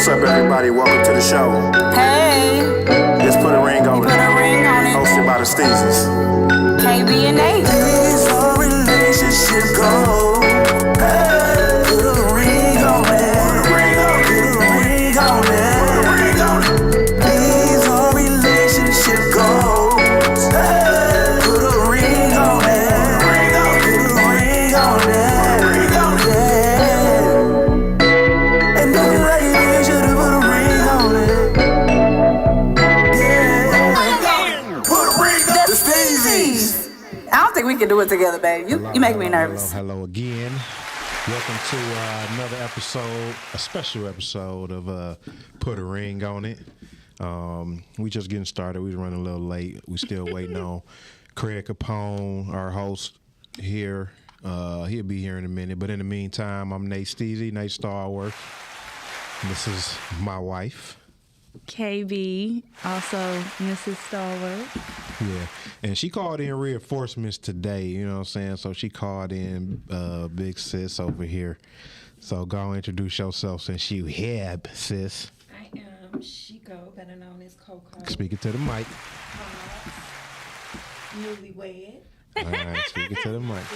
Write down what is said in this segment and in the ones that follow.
What's up, everybody? Welcome to the show. Hey, Let's put a ring on put it. a ring on it. Hosted by the Steezys. KB and Nate. Is our relationship gold? Hey, put a ring on it. Put a ring on it. Put a ring on it. Put a ring on it. Is our relationship gold? Hey, put a ring on it. Put a ring on it. Put a ring on it. Put a ring on it. Yeah. And if you like it, you should have put a ring on it. Yeah. Put a ring on the Steezys. I don't think we can do it together, babe. You make me nervous. Hello again. Welcome to another episode, a special episode of Put a Ring on It. We just getting started. We was running a little late. We still waiting on Craig Capone, our host here. He'll be here in a minute. But in the meantime, I'm Nate Steezy, Nate Starworth. This is my wife. KB, also Mrs. Stallworth. Yeah, and she called in reinforcements today, you know what I'm saying? So she called in Big Sis over here. So go and introduce yourself since you here, sis. I am Chico, better known as Coco. Speaking to the mic. Newlywed. All right, speaking to the mic. Is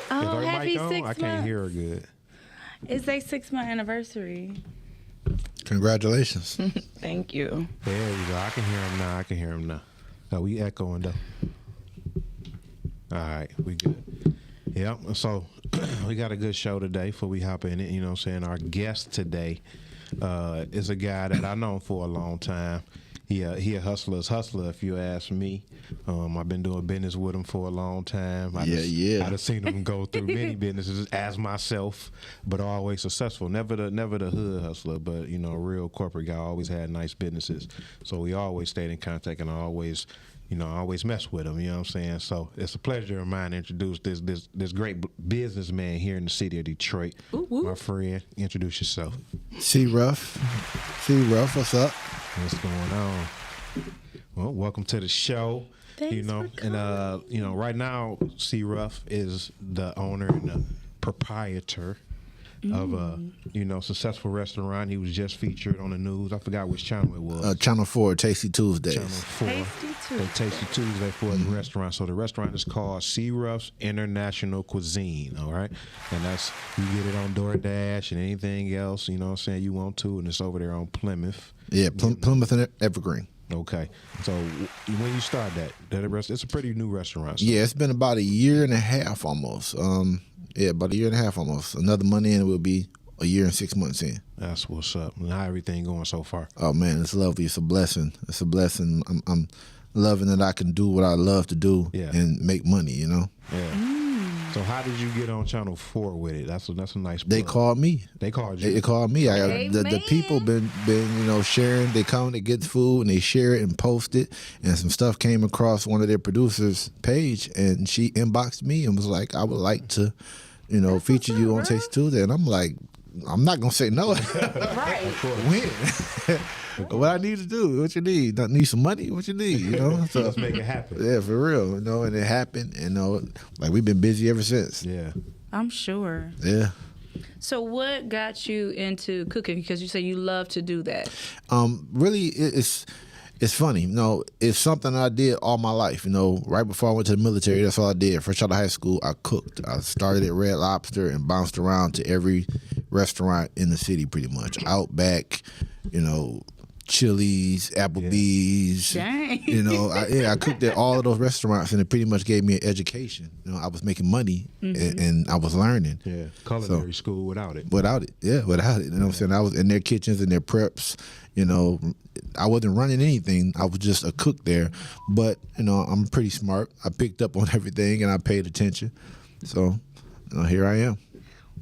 Oh, her happy mic on? 6 I months. can't hear her good. It's their 6-month anniversary. Congratulations. Thank you. There we go. I can hear him now. So we echoing though. All right, we good. Yep. So we got a good show today before we hop in it. You know what I'm saying? Our guest today is a guy that I known for a long time. He a hustler's hustler, if you ask me. I've been doing business with him for a long time. I done seen him go through many businesses as myself, but always successful. Never the hood hustler, but you know, a real corporate guy. Always had nice businesses. So we always stayed in contact, and I always mess with him. You know what I'm saying? So it's a pleasure of mine to introduce this great businessman here in the city of Detroit. Ooh, ooh. My friend, introduce yourself. C Ruff, what's up? What's going on? Well, welcome to the show. Thanks you know, for and right now, C Ruff is the owner and the proprietor of a successful restaurant. He was just featured on the news. I forgot which channel it was. Channel 4, Tasty Tuesdays. Channel 4. Tasty Tuesday. The Tasty Tuesday for the restaurant. So the restaurant is called C Ruff International Cuisine. All right, and that's you get it on DoorDash and anything else. You know what I'm saying you want to, and it's over there on Plymouth. Yeah, Plymouth and Evergreen. Okay, so when you start it's a pretty new restaurant. So. Yeah, it's been about a year and a half almost. About a year and a half almost. Another month in, it will be a year and 6 months in. That's what's up. And how everything going so far? Oh man, it's lovely. It's a blessing. I'm loving that I can do what I love to do and make money. You know. Yeah. So how did you get on Channel 4 with it? That's a nice. They plug. called me. They called you. They called me. The people been sharing. They come to get food and they share it and post it. And some stuff came across one of their producers' page, and she inboxed me and was like, "I would like to, feature you on Tasty Tuesday." And I'm like, I'm not gonna say no. Right. When? What I need to do? What you need? Need some money? What you need? So Let's make it happen. Yeah, for real. And it happened. Like we've been busy ever since. Yeah. I'm sure. Yeah. So what got you into cooking? Because you say you love to do that. Really, it's funny. It's something I did all my life. Right before I went to the military, that's all I did. Fresh out of high school, I cooked. I started at Red Lobster and bounced around to every restaurant in the city, pretty much. Outback, Chili's, Applebee's. Dang. I cooked at all of those restaurants, and it pretty much gave me an education. I was making money, and I was learning. Yeah, culinary school without it. Without it. You know what I'm saying? I was in their kitchens and their preps. I wasn't running anything. I was just a cook there. But, I'm pretty smart. I picked up on everything, and I paid attention. So, here I am.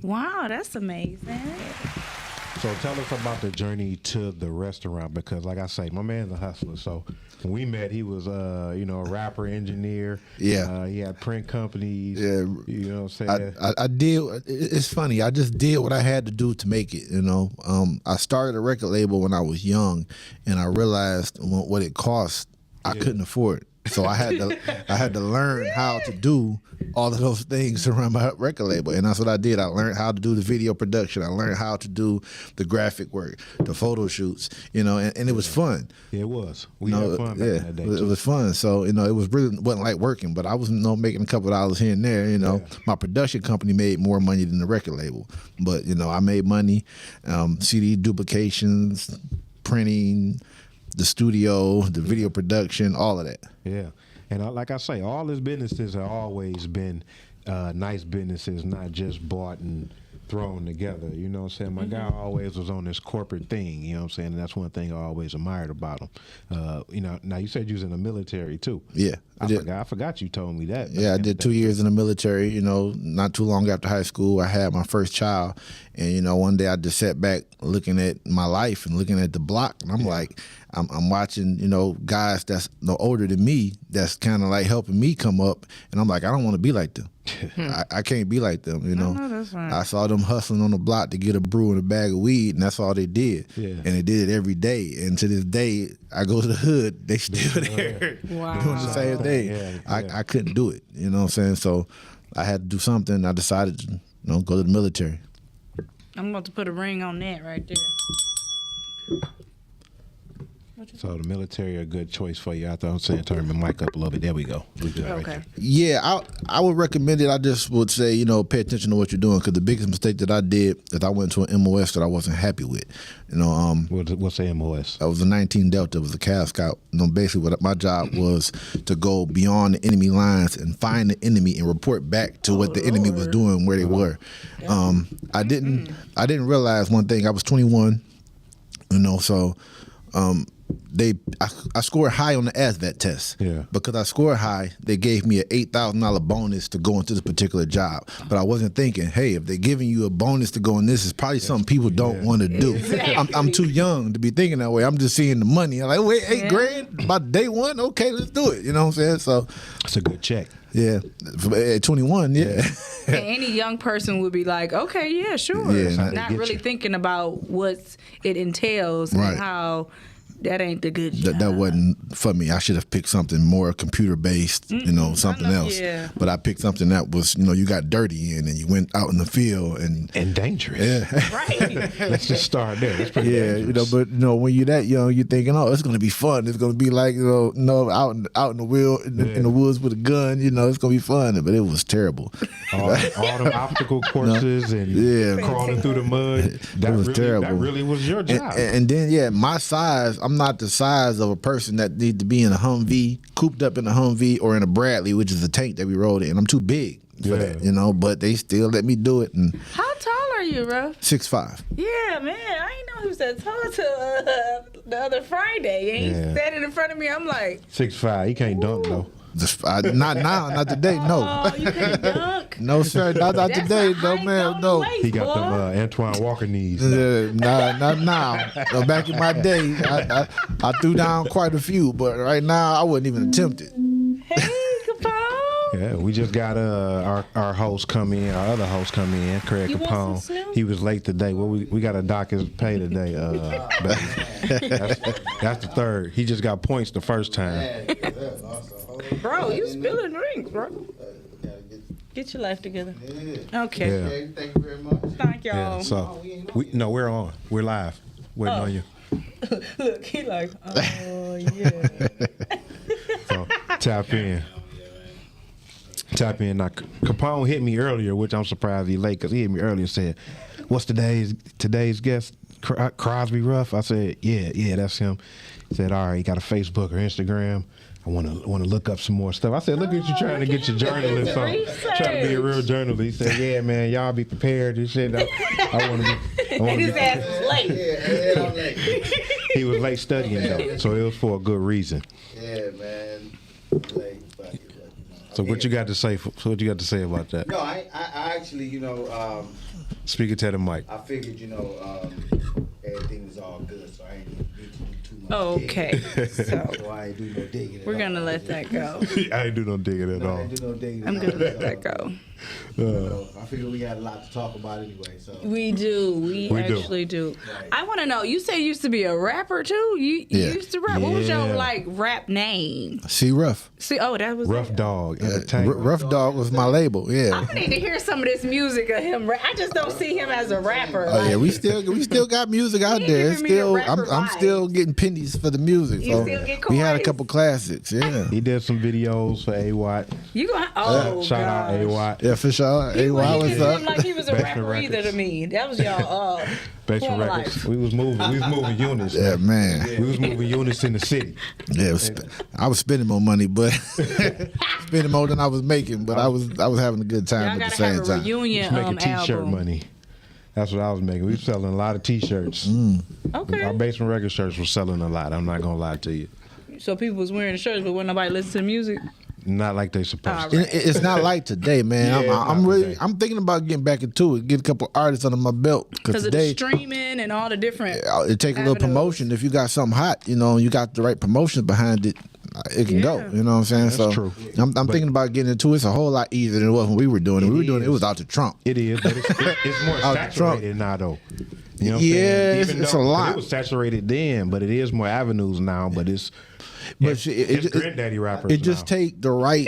Wow, that's amazing. So tell us about the journey to the restaurant, because like I say, my man's a hustler. So when we met, he was a rapper, engineer. Yeah. He had print companies. Yeah. You know what I'm saying? I did. It's funny. I just did what I had to do to make it. I started a record label when I was young, and I realized what it cost. I couldn't afford it. So I had to learn how to do all of those things to run my record label, and that's what I did. I learned how to do the video production. I learned how to do the graphic work, the photo shoots, and it was fun. Yeah, it was. We had fun back in that day. It was fun. So it wasn't like working, but I was making a couple of dollars here and there. My production company made more money than the record label, but I made money, CD duplications, printing, the studio, the video production, all of that. Yeah. And like I say, all his businesses have always been nice businesses, not just bought and thrown together. You know what I'm saying? My guy always was on this corporate thing, you know what I'm saying? And that's one thing I always admired about him. Now you said you was in the military too. Yeah. I forgot you told me that. Yeah, I did 2 years in the military, not too long after high school. I had my first child. And, one day I just sat back looking at my life and looking at the block. And I'm like, I'm watching, guys that's older than me that's kind of like helping me come up. And I'm like, I don't want to be like them. I can't be like them, That's right. I saw them hustling on the block to get a brew and a bag of weed, and that's all they did. Yeah. And they did it every day. And to this day, I go to the hood, they still there Wow. doing the same thing. Yeah. I couldn't do it, you know what I'm saying? So I had to do something. I decided to go to the military. I'm about to put a ring on that right there. So the military a good choice for you. I thought I'm saying turn my mic up a little bit. There we go. We good right Okay. there. Yeah, I would recommend it. I just would say, pay attention to what you're doing, because the biggest mistake that I did is I went to an MOS that I wasn't happy with. What's the MOS? I was a 19 Delta. It was a Cav Scout. Basically, what my job was to go beyond the enemy lines and find the enemy and report back to what the enemy was doing, where they were. I didn't realize one thing. I was 21, so. I scored high on the ASVAT test. Yeah. Because I scored high, they gave me an $8,000 bonus to go into this particular job. But I wasn't thinking, hey, if they're giving you a bonus to go in this, it's probably something people don't want to do. I'm too young to be thinking that way. I'm just seeing the money. I'm like, wait, $8,000 by day one? Okay, let's do it. You know what I'm saying? So It's a good check. yeah, at 21, yeah. And any young person would be like, okay, yeah, sure. Yeah, Not really thinking about what it entails Right. and how that ain't the good job. That wasn't for me. I should have picked something more computer based, something I know, else. yeah. But I picked something that was, you got dirty in and you went out in the field and dangerous. yeah. Right. Let's just start there. That's pretty Yeah, dangerous. but when you're that young, you're thinking, oh, it's gonna be fun. It's gonna be like, out in the woods with a gun. It's gonna be fun. But it was terrible. all them obstacle courses and Yeah. crawling through the mud. That was terrible. That really was your job. And then, my size, I'm not the size of a person that need to be in a Humvee, cooped up in a Humvee or in a Bradley, which is the tank that we rode in. I'm too big for that, but they still let me do it. And How tall are you, Ruff? 6'5". Yeah, man. I ain't know he was that tall till the other Friday. And he's standing in front of me. I'm like, 6'5". He can't dunk though. Not now, not today, no. oh, you can't dunk. No, sir, not That's today, a no, height, man, don't no. waste, He got boy. them Antoine Walker knees. Not now. No, back in my day, I threw down quite a few, but right now I wouldn't even attempt it. Hey, Capone. Yeah, we just got our host come in, our other host come in, Craig You want some Capone. Snoop? He was late today. Well, we got to dock his pay today. That's the third. He just got points the first time. Bro, you spilling drinks, bro. Get your life together. Okay. Yeah. Thank you very much. Thank y'all. Yeah, so we're on. We're live. Waiting on you. Look, he like, oh, yeah. So tap in. Tap in. Now, Capone hit me earlier, which I'm surprised he late, because he hit me earlier and said, what's today's guest, Crosby Ruff? I said, yeah, that's him. He said, all right, you got a Facebook or Instagram? I want to look up some more stuff. I said, look at you trying to get your journalist on. Trying to be a real journalist. He said, yeah, man, y'all be prepared and shit. I want to be. And his ass is late. He was late studying though, so it was for a good reason. Yeah, man. So what you got to say? What you got to say about that? No, I actually, Speak it to the mic. I figured, everything was all good, so I ain't need to do too much. Okay. digging. So So I ain't do no digging. we're going to let that go. I ain't do no digging at all. I ain't do no digging. I'm going to let that go. I figure we got a lot to talk about anyway. So We do. We actually do. I want to know. You say you used to be a rapper too. You used to rap. What was your like rap name? See, Ruff. See, that was Rough Dog Entertainment. Rough Dog was my label. Yeah. I need to hear some of this music of him. I just don't see him as a rapper. Oh yeah, we still got music out there. It's still, I'm still getting pennies for the music. You So still get we had a coins? couple classics. Yeah. He did some videos for A-Watt. You gonna? Shout out A-Watt. Yeah, for sure. Hey, He why was didn't up? seem like he was a Basement rapper either Records. to me. That was y'all. Basement former Records. life. We was moving units. Yeah, man. We was moving units in the city. Yeah, I was spending more money, but spending more than I was making. But I was having a good time Y'all at the gotta same have a time. reunion Making T-shirt album. money. That's what I was making. We were selling a lot of T-shirts. Okay. Our Basement Record shirts were selling a lot. I'm not gonna lie to you. So people was wearing the shirts, but when nobody listened to the music. Not like they supposed All to. right. It's not like today, man. Yeah, it's I'm not really, today. I'm thinking about getting back into it, get a couple artists under my belt. Because of the today, streaming and all the different. it take a little avenues. promotion. If you got something hot, you got the right promotion behind it, it can go. Yeah. You know what I'm saying? That's so true. I'm thinking about getting into it. It's a whole lot easier than it was when we were doing it. We were doing it. It was out to Trump. It is, but it's more Oh, saturated now, though. You know what I'm Yeah, saying? it's a lot. It was saturated then, but it is more avenues now. But it's granddaddy rappers. It just now. take the right.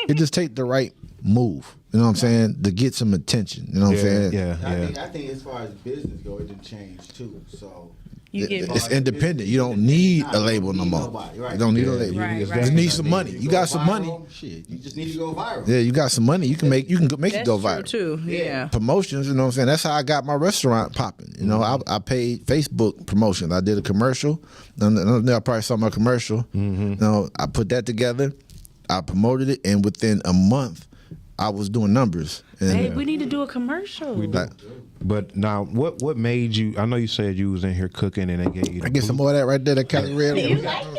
It just take the right move. You know what I'm saying? To get some attention. You know what I'm saying? Yeah, I think as far as business go, it didn't change too. So You get It's independent. You don't need a label no more. nobody, right. You don't need a label. Right, You right. just need some money. You got some money. Shit, you just need to go viral. Yeah, you got some money. You can make it That's go true viral. too. Yeah. Promotions, you know what I'm saying? That's how I got my restaurant popping. You know, I paid Facebook promotion. I did a commercial. I probably saw my commercial. You know, I put that together. I promoted it, and within a month, I was doing numbers. And Hey, we need to do a commercial. But now, what made you? I know you said you was in here cooking, and they gave you. I get some more of that right there. That Cali Red.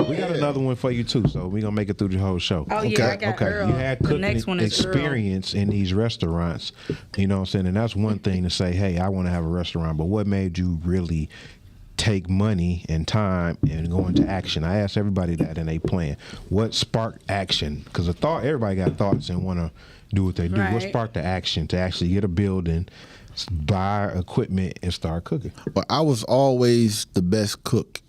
We got another one for you too, so we gonna make it through the whole show. Oh yeah, I got Earl. You had The cooking next one is Earl. experience in these restaurants, you know what I'm saying, and that's one thing to say, hey, I want to have a restaurant. But what made you really take money and time and go into action? I ask everybody that, and they plan. What sparked action? Because everybody got thoughts and want to do what they do. What Right. sparked the action to actually get a building, buy equipment, and start cooking? But I was always the best cook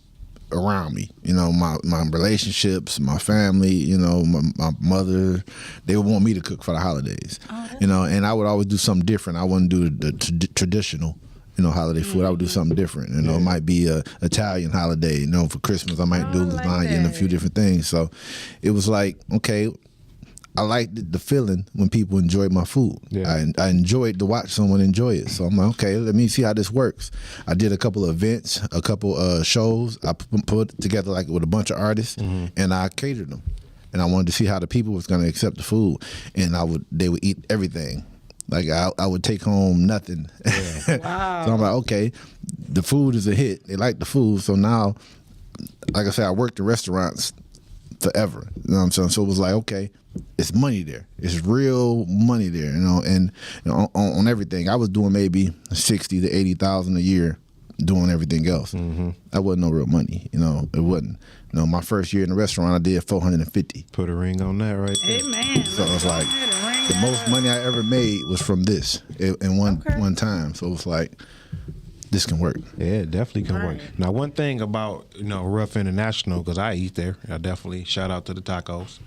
around me. You know, my relationships, my family, you know, my mother, they would want me to cook for the holidays. You know, and I would always do something different. I wouldn't do the traditional, you know, holiday food. I would do something different. You know, it might be a Italian holiday. You know, for Christmas I might do like lasagna and a that. few different things. So it was like, okay, I liked the feeling when people enjoyed my food. Yeah. I enjoyed to watch someone enjoy it. So I'm like, okay, let me see how this works. I did a couple of events, a couple shows. I put together like with a bunch of artists, and I catered them. And I wanted to see how the people was going to accept the food, and they would eat everything. Like I would take home nothing. Wow. So I'm like, okay, the food is a hit. They like the food, so now, like I said, I worked in restaurants forever. You know what I'm saying? So it was like, okay, it's money there. It's real money there, you know, and you know, on everything. I was doing maybe 60 to 80,000 a year doing everything else. That wasn't no real money, you know. It wasn't. You know, my first year in the restaurant I did 450. Put a ring on that right there. Amen. So it's like the most money I ever made was from this in one time. So it was like, this can work. Yeah, it definitely can work. Now, one thing about, you know, Ruff International, because I eat there, I definitely shout out to the tacos.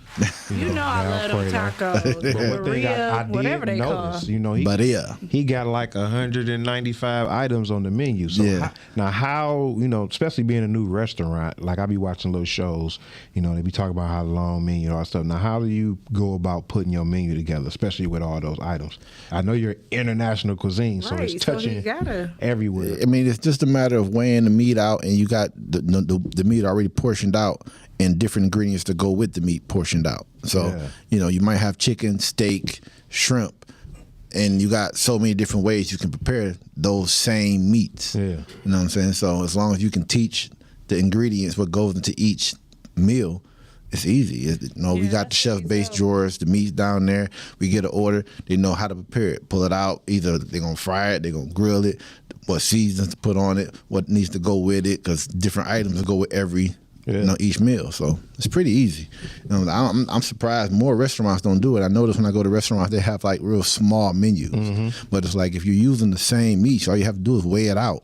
You know I love them tacos. But one thing Maria, I whatever did they notice, call. you know, Maria. he got like 195 items on the menu. So Yeah. now how, you know, especially being a new restaurant, like I be watching little shows, you know, they be talking about how long menu and all that stuff. Now, how do you go about putting your menu together, especially with all those items? I know you're international cuisine, so Right, it's so touching he gotta- everywhere. I mean, it's just a matter of weighing the meat out, and you got the meat already portioned out, and different ingredients to go with the meat portioned out. So, Yeah. you know, you might have chicken, steak, shrimp, and you got so many different ways you can prepare those same meats. Yeah. You know what I'm saying? So as long as you can teach the ingredients, what goes into each meal, it's easy. We got the chef-based drawers, the meat's down there. We get an order. They know how to prepare it. Pull it out. Either they're going to fry it, they're going to grill it, what seasons to put on it, what needs to go with it, because different items go with every each meal. So it's pretty easy. I'm surprised more restaurants don't do it. I notice when I go to restaurants, they have like real small menus. But it's like if you're using the same meat, all you have to do is weigh it out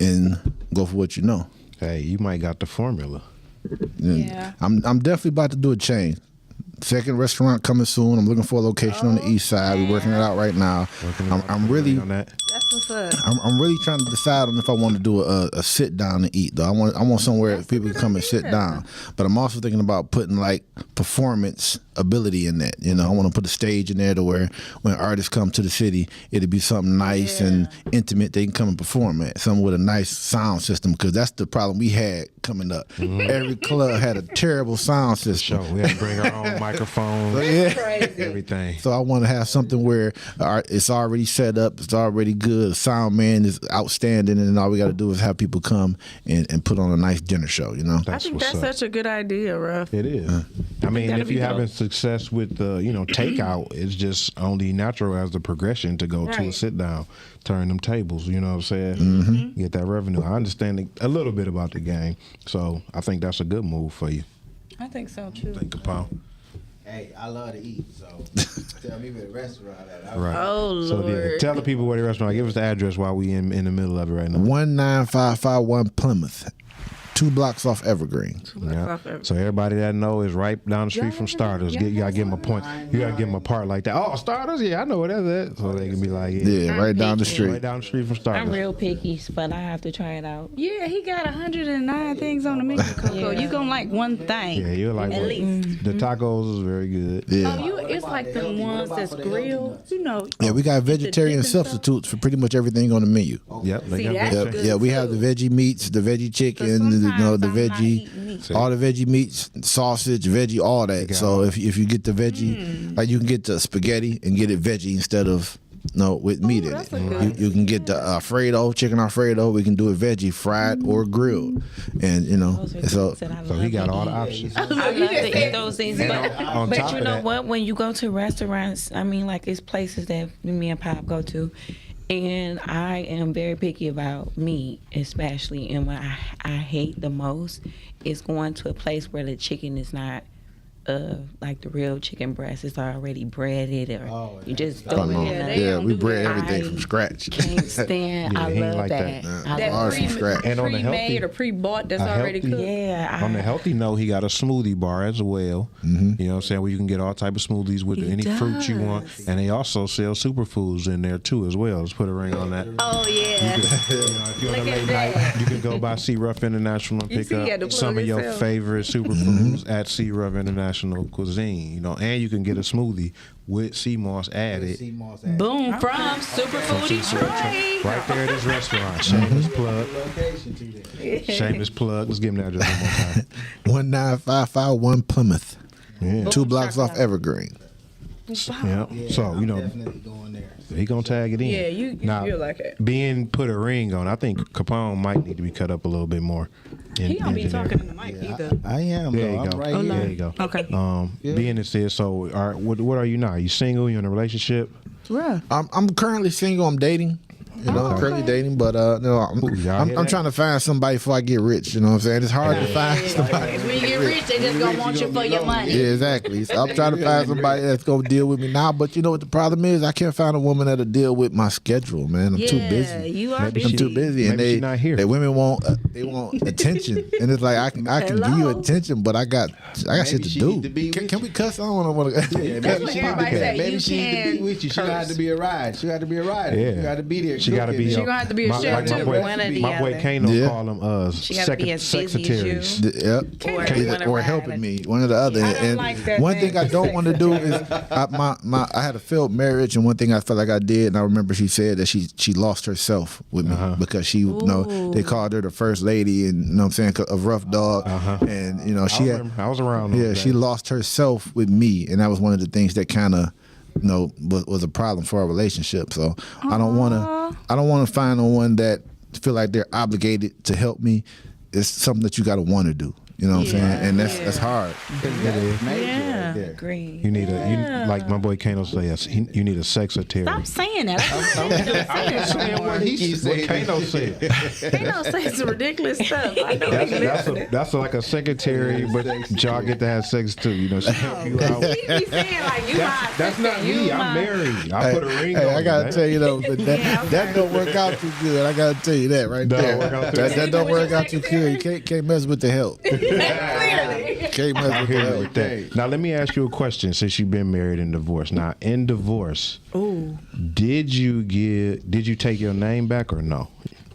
and go for what you know. Hey, you might got the formula. Yeah. I'm definitely about to do a change. Second restaurant coming soon. I'm looking for a location on the east side. We're working it out right now. I'm really on that. That's what's up. I'm really trying to decide on if I want to do a sit down and eat though. I want somewhere people can come and sit down. But I'm also thinking about putting like performance ability in that. I want to put a stage in there to where when artists come to the city, it'll be something nice and intimate they can come and perform at. Something with a nice sound system, because that's the problem we had coming up. Every club had a terrible sound system. We had to bring our own microphones, everything. So I want to have something where it's already set up, it's already good, the sound man is outstanding, and all we got to do is have people come and put on a nice dinner show, I think that's such a good idea, Ruff. It is. I mean, if you're having success with takeout, it's just only natural as the progression to go to a sit down, turn them tables, you know what I'm saying? Get that revenue. I understand a little bit about the game, so I think that's a good move for you. I think so too. Think about. Hey, I love to eat, so tell me where the restaurant at. Right. Oh, Lord. So tell the people where the restaurant. Give us the address while we in the middle of it right now. 19551 Plymouth. 2 blocks off Evergreen. So everybody that know is right down the street from Starters. You gotta give them a point. You gotta give them a part like that. Oh, Starters, yeah, I know where that's at. So they can be like, right down the street. Right down the street from Starters. I'm real picky, but I have to try it out. Yeah, he got 109 things on the menu, Coco. You gonna like one thing. Yeah, you're like, at least. The tacos is very good. Yeah. Oh, it's like the ones that's grilled, Yeah, we got vegetarian substitutes for pretty much everything on the menu. Yep, they got that's Yeah, we have the veggie meats, the veggie chicken, the veggie, all the veggie meats, sausage, veggie, all that. So if you get the veggie, like you can get the spaghetti and get it veggie instead of with meat in it. You can get the Alfredo, chicken Alfredo. We can do it veggie, fried or grilled, and so he got all the options. I love to eat those things, but you know what? When you go to restaurants, I mean, like it's places that me and Pop go to, and I am very picky about meat, especially. And what I hate the most is going to a place where the chicken is not like the real chicken breast is already breaded, or you just throw it in. We bread everything from scratch. Can't stand. I love like that. That ours from scratch. And on the pre-made healthy, or pre-bought that's already cooked. Yeah. on the healthy note, he got a smoothie bar as well. You know what I'm saying? Where you can get all type of smoothies with any fruit you want. And they also sell superfoods in there too as well. Let's put a ring on that. Oh yeah. If you're on a late night, you can go by Ruff International and pick up some of your favorite superfoods at Ruff International Cuisine. And you can get a smoothie with sea moss added. Boom, from Superfood Detroit. Right there at his restaurant. Shameless plug. Shameless plug. Let's give him that address one more time. 19551 Plymouth. Yeah. 2 blocks off Evergreen. Yeah. So, Definitely going there. he gonna tag it in. Yeah, you feel like it. Being put a ring on, I think Capone might need to be cut up a little bit more. He don't be talking in the mic either. I am. There you I'm go. right here. There you go. Okay. Being this is so. What are you now? You single? You in a relationship? Right. I'm currently single. I'm dating. I'm currently dating, but I'm trying to find somebody before I get rich. You know what I'm saying? It's hard to find somebody. When you get rich, they just gonna want you for your money. Yeah, exactly. So I'm trying to find somebody that's gonna deal with me now. But you know what the problem is? I can't find a woman that'll deal with my schedule, man. I'm too busy. You are Maybe busy. I'm too busy, and Maybe she not here. they women want attention, and it's like I can give you attention, but I got shit to she do. need to be with Can we cuss? I don't want to. That's what everybody say. Maybe You she need to can be with you. She got to be a ride. She got to be a rider. Yeah. She got to be there. She got to be. She gonna have to be a chef too. One or the My boy other. Kano Yeah. call them She gotta be as busy as you. secretaries. Yep. Or helping me, one or the other. I don't And like that one thing, thing I don't want to do is I had a failed marriage, and one thing I felt like I did, and I remember she said that she lost herself with me because she they called her the first lady, and what I'm saying, a rough dog, and I was around. Yeah, she lost herself with me, and that was one of the things that kind of was a problem for our relationship. So I don't want to find no one that feel like they're obligated to help me. It's something that you got to want to do. You know what I'm saying? And that's hard. That's major Yeah. right there. Agree. You need like my boy Kano says, you need a sexatary. Stop saying that. I'm saying What Kano said. Kano says some ridiculous stuff. I know he listening. That's like a secretary, but y'all get to have sex too. You know, she help you out. He be saying like you my That's not sister, me. you I'm my- married. I put a ring on. I gotta man. tell you though, but that don't work out too good. I gotta tell you that right Don't there. work out too That good. don't work out too good. You can't mess with the help. Clearly. Can't mess I'm with the here help. with that. Now let me ask you a question. Since you've been married and divorced, now in divorce, did you take your name back or no?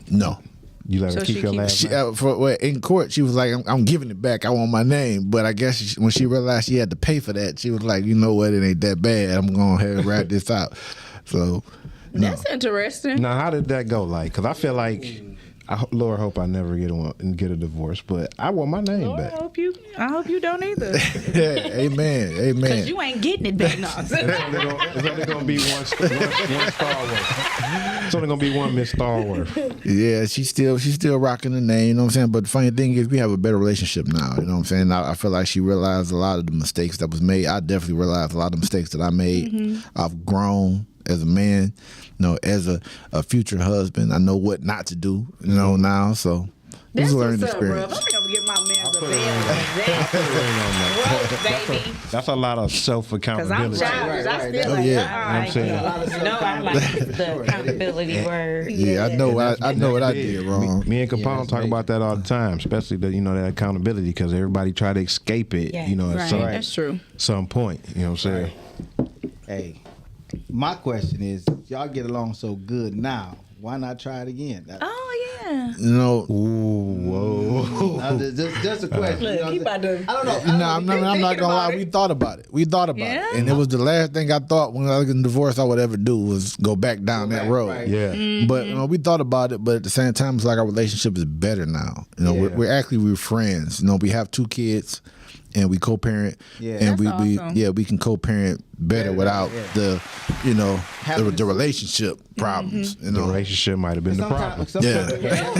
No. You let her So keep she your keeps- last name? In court, she was like, I'm giving it back. I want my name. But I guess when she realized she had to pay for that, she was like, you know what? It ain't that bad. I'm going to have to wrap this out. So, no. That's interesting. Now how did that go? Like, because I feel like, Lord hope I never get a divorce, but I want my name Lord, back. I hope you don't either. Amen. Cause Amen. you ain't getting it back now. It's only gonna be one Starworth. It's only gonna be one Miss Starworth. Yeah, she's still rocking the name, you know what I'm saying? But the funny thing is we have a better relationship now, you know what I'm saying? I feel like she realized a lot of the mistakes that was made. I definitely realized a lot of the mistakes that I made. I've grown as a man, you know, as a future husband. I know what not to do, you know, now. So it was That's a learning what's up, bro. experience. I'm gonna get my man the bed. Baby. That's a lot of self Cause I'm accountability. childish. I Right, still right. like, Oh, yeah. all right, I'm saying. No, I like the accountability word. Yeah, I know what I did wrong. Me and Capone talk about that all the time, especially that accountability, because everybody try to escape it, Yeah. at Right, that's true. some point. You know what I'm saying? Hey, my question is, y'all get along so good now. Why not try it again? Oh yeah. You know, Just a question. Look, you know he what I'm about to. saying? I don't know. no, I'm not gonna lie. We thought about it. Yeah? And it was the last thing I thought when I was getting divorced I would ever do was go back down that road. right. Yeah. But we thought about it. But at the same time, it's like our relationship is better now. We're friends. We have 2 kids, and we co-parent. Yeah. And That's awesome. we can co-parent better without the Having the relationship problems. The relationship might have been the problem. Yeah.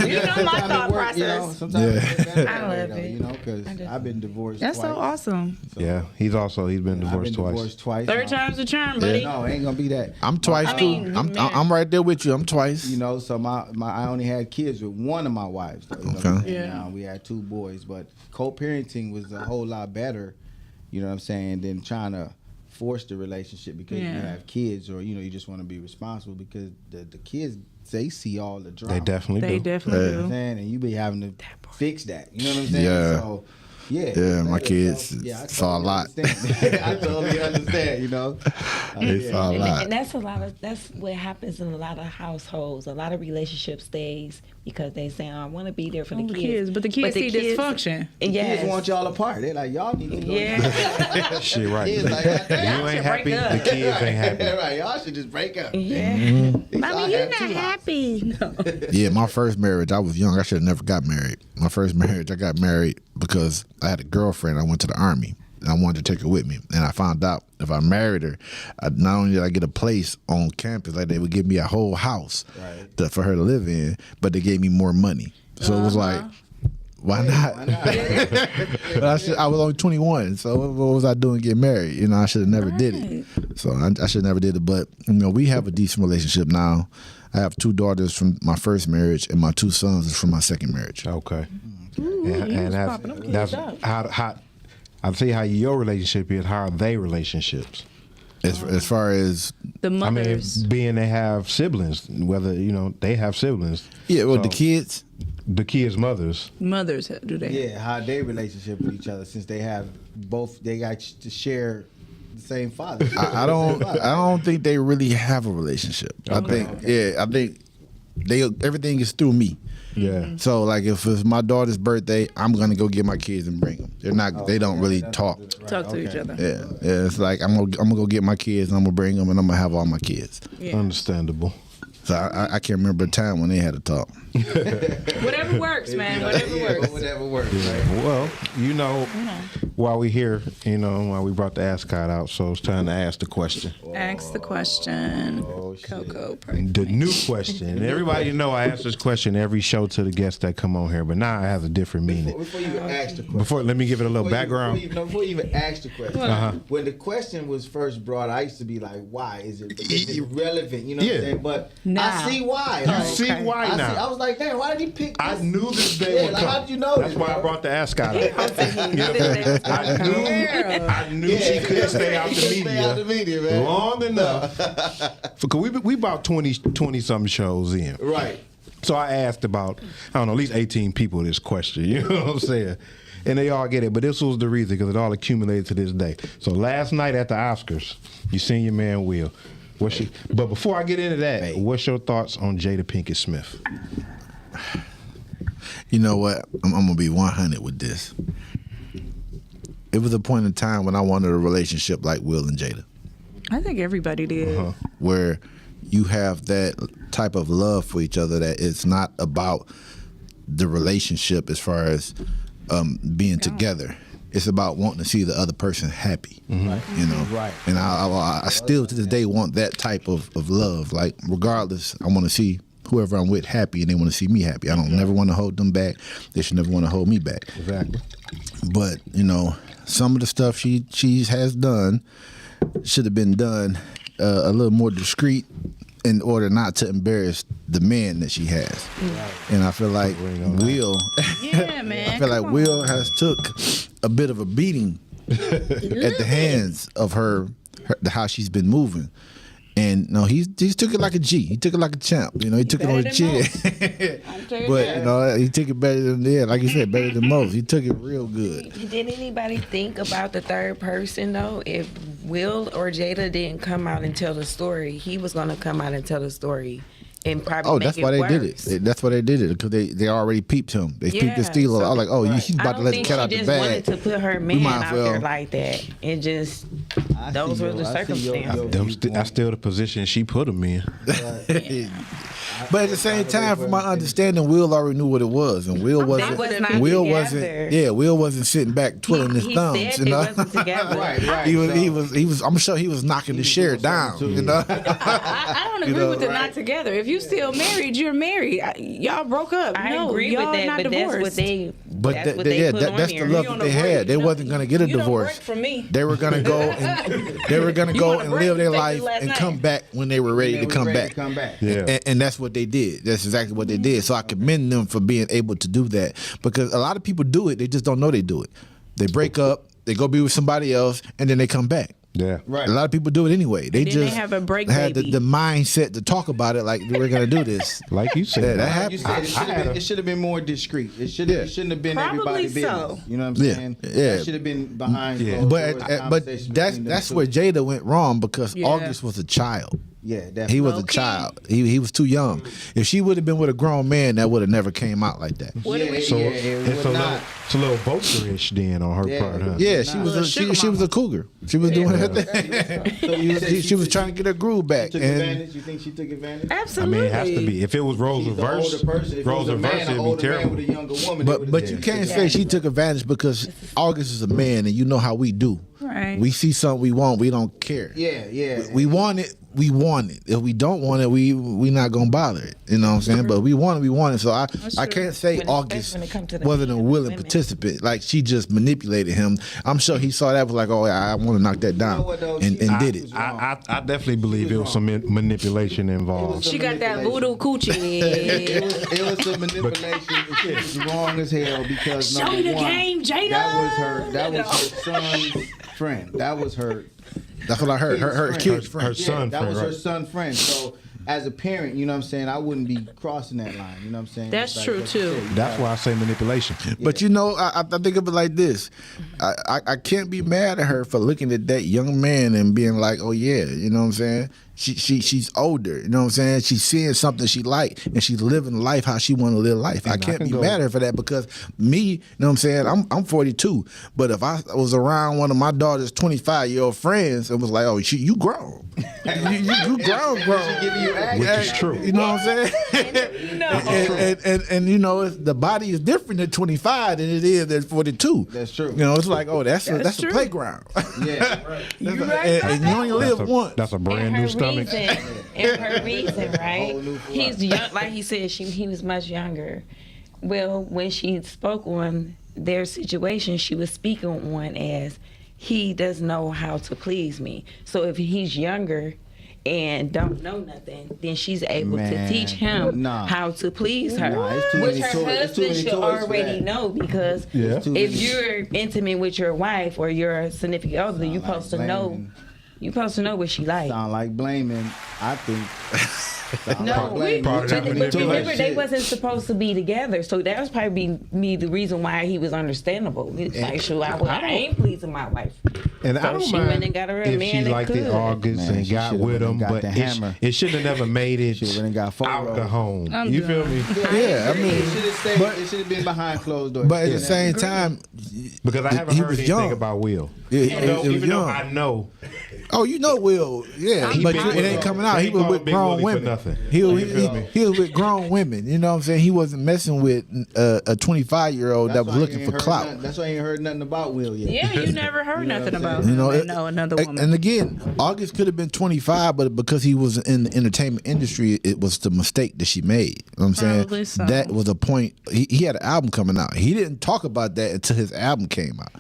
You know my thought process. Sometimes it's better I that way, love though, it. because I've been divorced That's twice. so awesome. Yeah, he's been I've divorced been twice. divorced twice. Third time's the charm, buddy. No, it ain't gonna be that. I'm twice mean, too. I'm right there with you. I'm twice. So I only had kids with one of my wives. Though, Okay. Yeah. We had 2 boys, but co-parenting was a whole lot better. You know what I'm saying? Than trying to force the relationship because you have kids, or you just want to be responsible because the kids, they see all the drama. They definitely They do. definitely You know what I'm do. saying? And you be having to fix that. You know what I'm saying? Yeah. So, yeah. Yeah, my kids I saw a lot. understand. I totally understand, They saw a lot. And that's what happens in a lot of households. A lot of relationship stays because they say, I want to be there for the kids. But the kids see dysfunction. Kids want y'all apart. They're like, y'all need to go. Yeah. Shit, right. Kids like, You ain't happy. break up. The kids ain't happy. right, y'all should just break up. Yeah. Mommy, you're not happy. No. Yeah, my first marriage, I was young. I should have never got married. My first marriage, I got married because I had a girlfriend. I went to the Army, and I wanted to take her with me. And I found out if I married her, not only did I get a place on campus, like they would give me a whole house for her to live in, but they gave me more money. So it was like, why not? But I was only 21, so what was I doing getting married? I should have never did it. So I should have never did it. But we have a decent relationship now. I have 2 daughters from my first marriage, and my 2 sons is from my second marriage. Okay. And that's how I see how your relationship is. How are they relationships? As far as The mothers. being they have siblings, whether they have siblings. the kids. The kids' mothers. Mothers do they? Yeah, how they relationship with each other since they have both. They got to share the same father. I don't think they really have a relationship. Okay. I think everything is through me. Yeah. So like if it's my daughter's birthday, I'm gonna go get my kids and bring them. They're not. They don't really talk. Talk to each other. Yeah. It's like I'm gonna go get my kids and I'm gonna bring them and I'm gonna have all my kids. Yeah. Understandable. So I can't remember a time when they had to talk. Whatever works, man. Whatever works. Whatever works. Well, while we here, while we brought the ascot out, so it's time to ask the question. Ask the question. Coco. The new question. Everybody know I ask this question every show to the guests that come on here, but now it has a different meaning. Before you even ask the question. Let me give it a little background. Before you even ask the question. When the question was first brought, I used to be like, why? Is it relevant? You know what I'm saying? But I see why. You see why now. I was like, damn, why did he pick this? I knew this day would come. How did you know That's this, why I brought the ascot out. I knew she couldn't stay out the media, man. long enough. Because we about 20-something shows in. Right. So I asked about, I don't know, at least 18 people this question. You know what I'm saying? And they all get it. But this was the reason, because it all accumulated to this day. So last night at the Oscars, you seen your man Will. But before I get into that, what's your thoughts on Jada Pinkett Smith? You know what? I'm going to be 100 with this. It was a point in time when I wanted a relationship like Will and Jada. I think everybody did. Where you have that type of love for each other, that it's not about the relationship as far as being together. It's about wanting to see the other person happy, you know. Right. And I still to this day want that type of love. Like, regardless, I want to see whoever I'm with happy, and they want to see me happy. I don't never want to hold them back. They should never want to hold me back. Exactly. But some of the stuff she has done should have been done a little more discreet, in order not to embarrass the man that she has. Right. And I feel like Will, man, I feel like Will has took a bit of a beating at the hands of her how she's been moving. And he took it like a G. He took it like a champ. He took it on the chin. But he took it better than like you said, better than most. He took it real good. Did anybody think about the third person though? If Will or Jada didn't come out and tell the story, he was gonna come out and tell the story. And probably that's why they did it. That's why they did it, because they already peeped him. They peeped the steal. I was like, he's about to let the cat out the bag. I don't think she just wanted to put her man out there like that. It just those were the circumstances. That's still the position she put him in. But at the same time, from my understanding, Will already knew what it was, and Will wasn't sitting back twiddling his thumbs. He said they wasn't together. Right. He was. I'm sure he was knocking the share down. I don't agree with the not together. If you still married, you're married. Y'all broke up. I agree with that, but divorced. that's what they. But that's the love that they had. They wasn't gonna get a divorce. They were gonna go and live their life and come back when they were ready to come back. Yeah. And that's what they did. That's exactly what they did. So I commend them for being able to do that, because a lot of people do it. They just don't know they do it. They break up, they go be with somebody else, and then they come back. Yeah, right. A lot of people do it anyway. They just have a break had baby. the mindset to talk about it like we're gonna do this. Like you said, that happened. It should have been more discreet. It shouldn't have been Probably everybody's business. You know what I'm saying? Yeah. That should have been behind closed doors. But that's where Jada went wrong, because August was a child. Yeah, definitely. He was a child. He was too young. If she would have been with a grown man, that would have never came out like that. It's a little Boker-ish then on her part, huh? Yeah, she was a cougar. She was doing her thing. She was trying to get her groove back. You think she took advantage? Absolutely. I mean, it has to be. If it was roles reversed, it'd be terrible. But you can't say she took advantage, because August is a man, and you know how we do. Right. We see something we want, we don't care. Yeah. We want it. We want it. If we don't want it, we not gonna bother it. You know what I'm saying? But we want it. We want it. So I can't say August wasn't a willing participant. Like, she just manipulated him. I'm sure he saw that, was like, I want to knock that down, and did it. I definitely believe it was some manipulation involved. She got that voodoo coochie. It was some manipulation. It was wrong as hell, because show me the game, Jada. That was her son's friend. That was her. That's what I heard. Her kid's friend. Her son friend. That was her son friend. So as a parent, you know what I'm saying, I wouldn't be crossing that line. You know what I'm saying? That's true too. That's why I say manipulation. But I think of it like this. I can't be mad at her for looking at that young man and being like, oh yeah, you know what I'm saying? She's older, you know what I'm saying? She's seeing something she like, and she's living life how she want to live life. I can't be mad at her for that, because me, you know what I'm saying, I'm 42, but if I was around one of my daughter's 25-year-old friends and was like, oh, you grown. you grown. Which is true. You know what I'm saying? And you know, the body is different at 25 than it is at 42. That's true. You know, it's like, oh, that's a true. playground. Yeah, right. And you only live once. That's a brand new stomach. And her reason, right? He's young, like he said, he was much younger. Well, when she spoke on their situation, she was speaking on as he doesn't know how to please me. So if he's younger and don't know nothing, then she's able to teach him how to please her. Which her husband should already know, because if you're intimate with your wife or your significant other, you're supposed to know. You're supposed to know what she likes. Sound like blaming, I think. No, but remember they wasn't supposed to be together, so that was probably the reason why he was understandable. It's like, sure, I ain't pleasing my wife. And so I don't she mind went and got her a if man she that liked it could. August and got with him, but it should have never made it out the home. You feel me? Yeah, I mean, it should have been behind closed doors. But at the same time, because I haven't heard anything about Will. Yeah, even though I know. Oh, you know Will, yeah, but it ain't coming out. He was with grown women. He was with grown women. You know what I'm saying? He wasn't messing with a 25-year-old that was looking for clout. That's why you ain't heard nothing about Will yet. Yeah, you never heard nothing about him. You know, another woman. And again, August could have been 25, but because he was in the entertainment industry, it was the mistake that she made. You know what I'm saying? Probably so. That was a point. He had an album coming out. He didn't talk about that until his album came out.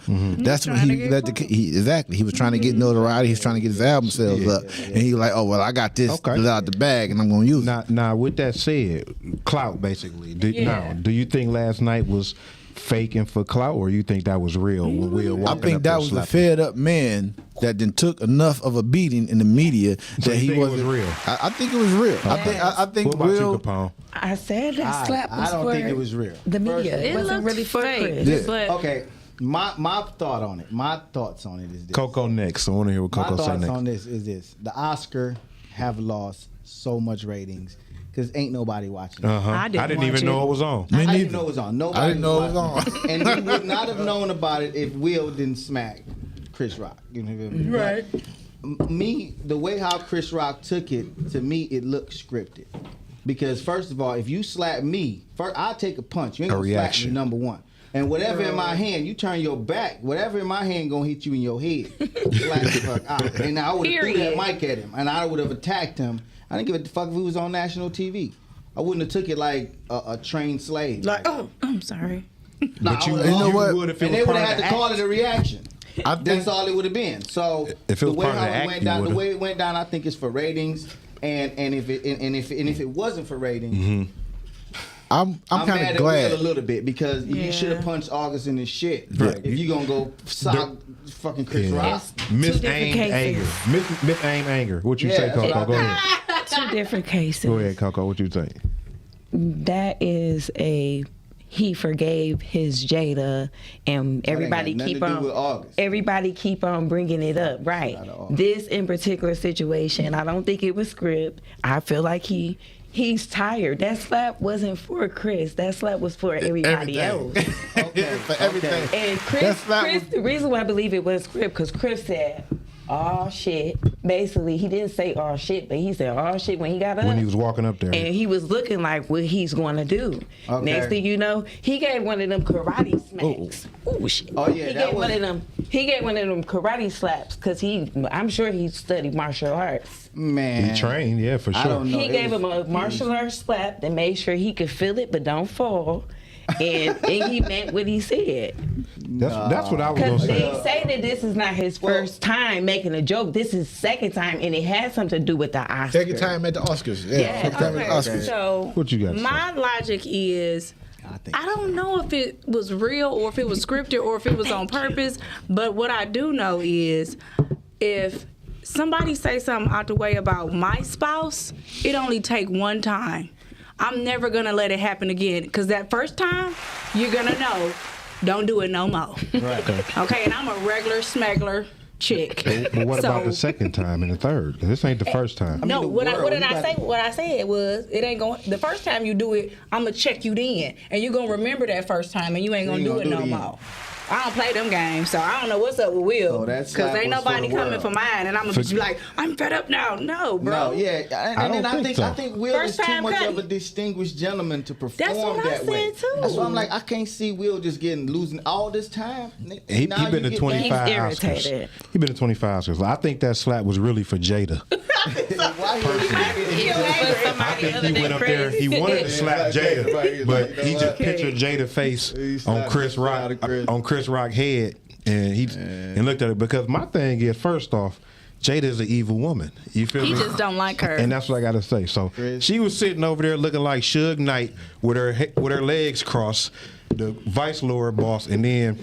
That's when he was trying to get notoriety. He was trying to get his album sales up, and he was like, "Oh well, I got this out the bag, and I'm gonna use it." Now, with that said, clout basically. Now, do you think last night was faking for clout, or you think that was real? When Will walking I think up that and was a slapping? fed up man that then took enough of a beating in the media So that you he think it wasn't was real. I think it was real. I think What about Will. you, Capone? I said that slap was I don't for think it was real. the media. It It wasn't looked really for fake, Chris. but Okay, my thought on it. My thoughts on it is this. Coco next. I want to hear what Coco My say thoughts next. on this is this: the Oscar have lost so much ratings because ain't nobody watching. It. I didn't even watch know it. it was on. I didn't know it was on. Nobody I didn't know it was watching on. And we would not have known about it if Will didn't smack Chris Rock. You know what I mean? Right. Me, the way how Chris Rock took it, to me, it looked scripted. Because first of all, if you slap me, first I'll take a punch. You ain't A gonna slap reaction. me, number one. And whatever in my hand, you turn your back. Whatever in my hand gonna hit you in your head. Slap the fuck out. And I would have threw that mic at him, and I would have attacked him. I didn't give a fuck if it was on national TV. I wouldn't have took it like a trained slave. like, oh, I'm sorry. But you know what? would if it And was they would part have of had the to call act. it a reaction. I think That's all it would have been. So If it was the way part of how the it act, went you down, the would've. way it went down, I think it's for ratings. And if it wasn't for ratings, I'm kind mad of at glad. Will a little bit because you should have punched August in his shit. Right. If you gonna go sock fucking Chris Rock. Miss different Aim cases. Anger. Miss Aim Anger. What you Yeah, say, that's what Coco? I Go ahead. Two different cases. Go ahead, Coco. What you think? That is he forgave his Jada, and everybody nothing keep to do with on August. everybody keep on bringing it up. Right. Not at all. This in particular situation, I don't think it was script. I feel like he's tired. That slap wasn't for Chris. That slap was for everybody else. For everything. And Chris, the reason why I believe it was script, because Chris said, "Oh shit." Basically, he didn't say "oh shit," but he said "oh shit" when he got up. When he was walking up there. And he was looking like what he's going to do. Okay. Next thing you know, he gave one of them karate smacks. Ooh, shit. Oh, yeah, He that gave was- one of them karate slaps because I'm sure he studied martial arts. Man. He trained, yeah, for sure. I don't know. He gave him a martial arts slap that made sure he could feel it but don't fall. And he meant what he said. That's what I was gonna Because say. they say that this is not his first time making a joke. This is second time, and it has something to do with the Oscars. Second time at the Oscars. Yeah. Second time at the Oscars. So What you got to my logic is I don't know if it was real or if it was scripted or if it was on purpose, but what I do know is if somebody say something out the way about my spouse, it only take one time. I'm never gonna let it happen again because that first time you're gonna know, don't do it no more. Right. Okay, and I'm a regular smuggler chick. But what about the second time and the third? 'Cause this ain't the first time. No, the what world, did you I got say? to- What I said was, it ain't going. The first time you do it, I'm gonna check you then, and you gonna remember that first time, and you ain't gonna You do gonna it do no it again. more. I don't play them games, so I don't know what's up with Will. Oh, that Because slap ain't was for nobody the coming world. for mine, and I'm gonna be like, I'm fed up now. No, bro. No, yeah, and I think Will First is too time much cutting. of a distinguished gentleman to perform That's what I that way. said, too. That's why I'm like, I can't see Will just losing all this time. He Now been you to get 25 He's Oscars. irritated. He been to 25 Oscars. I think that slap was really for Jada. Why he I think he went up there. He wanted to slap Jada, but he just pictured Jada's face on Chris Rock on Chris Rock's head, and he and looked at it. Because my thing is, first off, Jada is an evil woman. You feel He me? just don't like her. And that's what I gotta say. So Chris. she was sitting over there looking like Suge Knight with her legs crossed, the vice lord boss, and then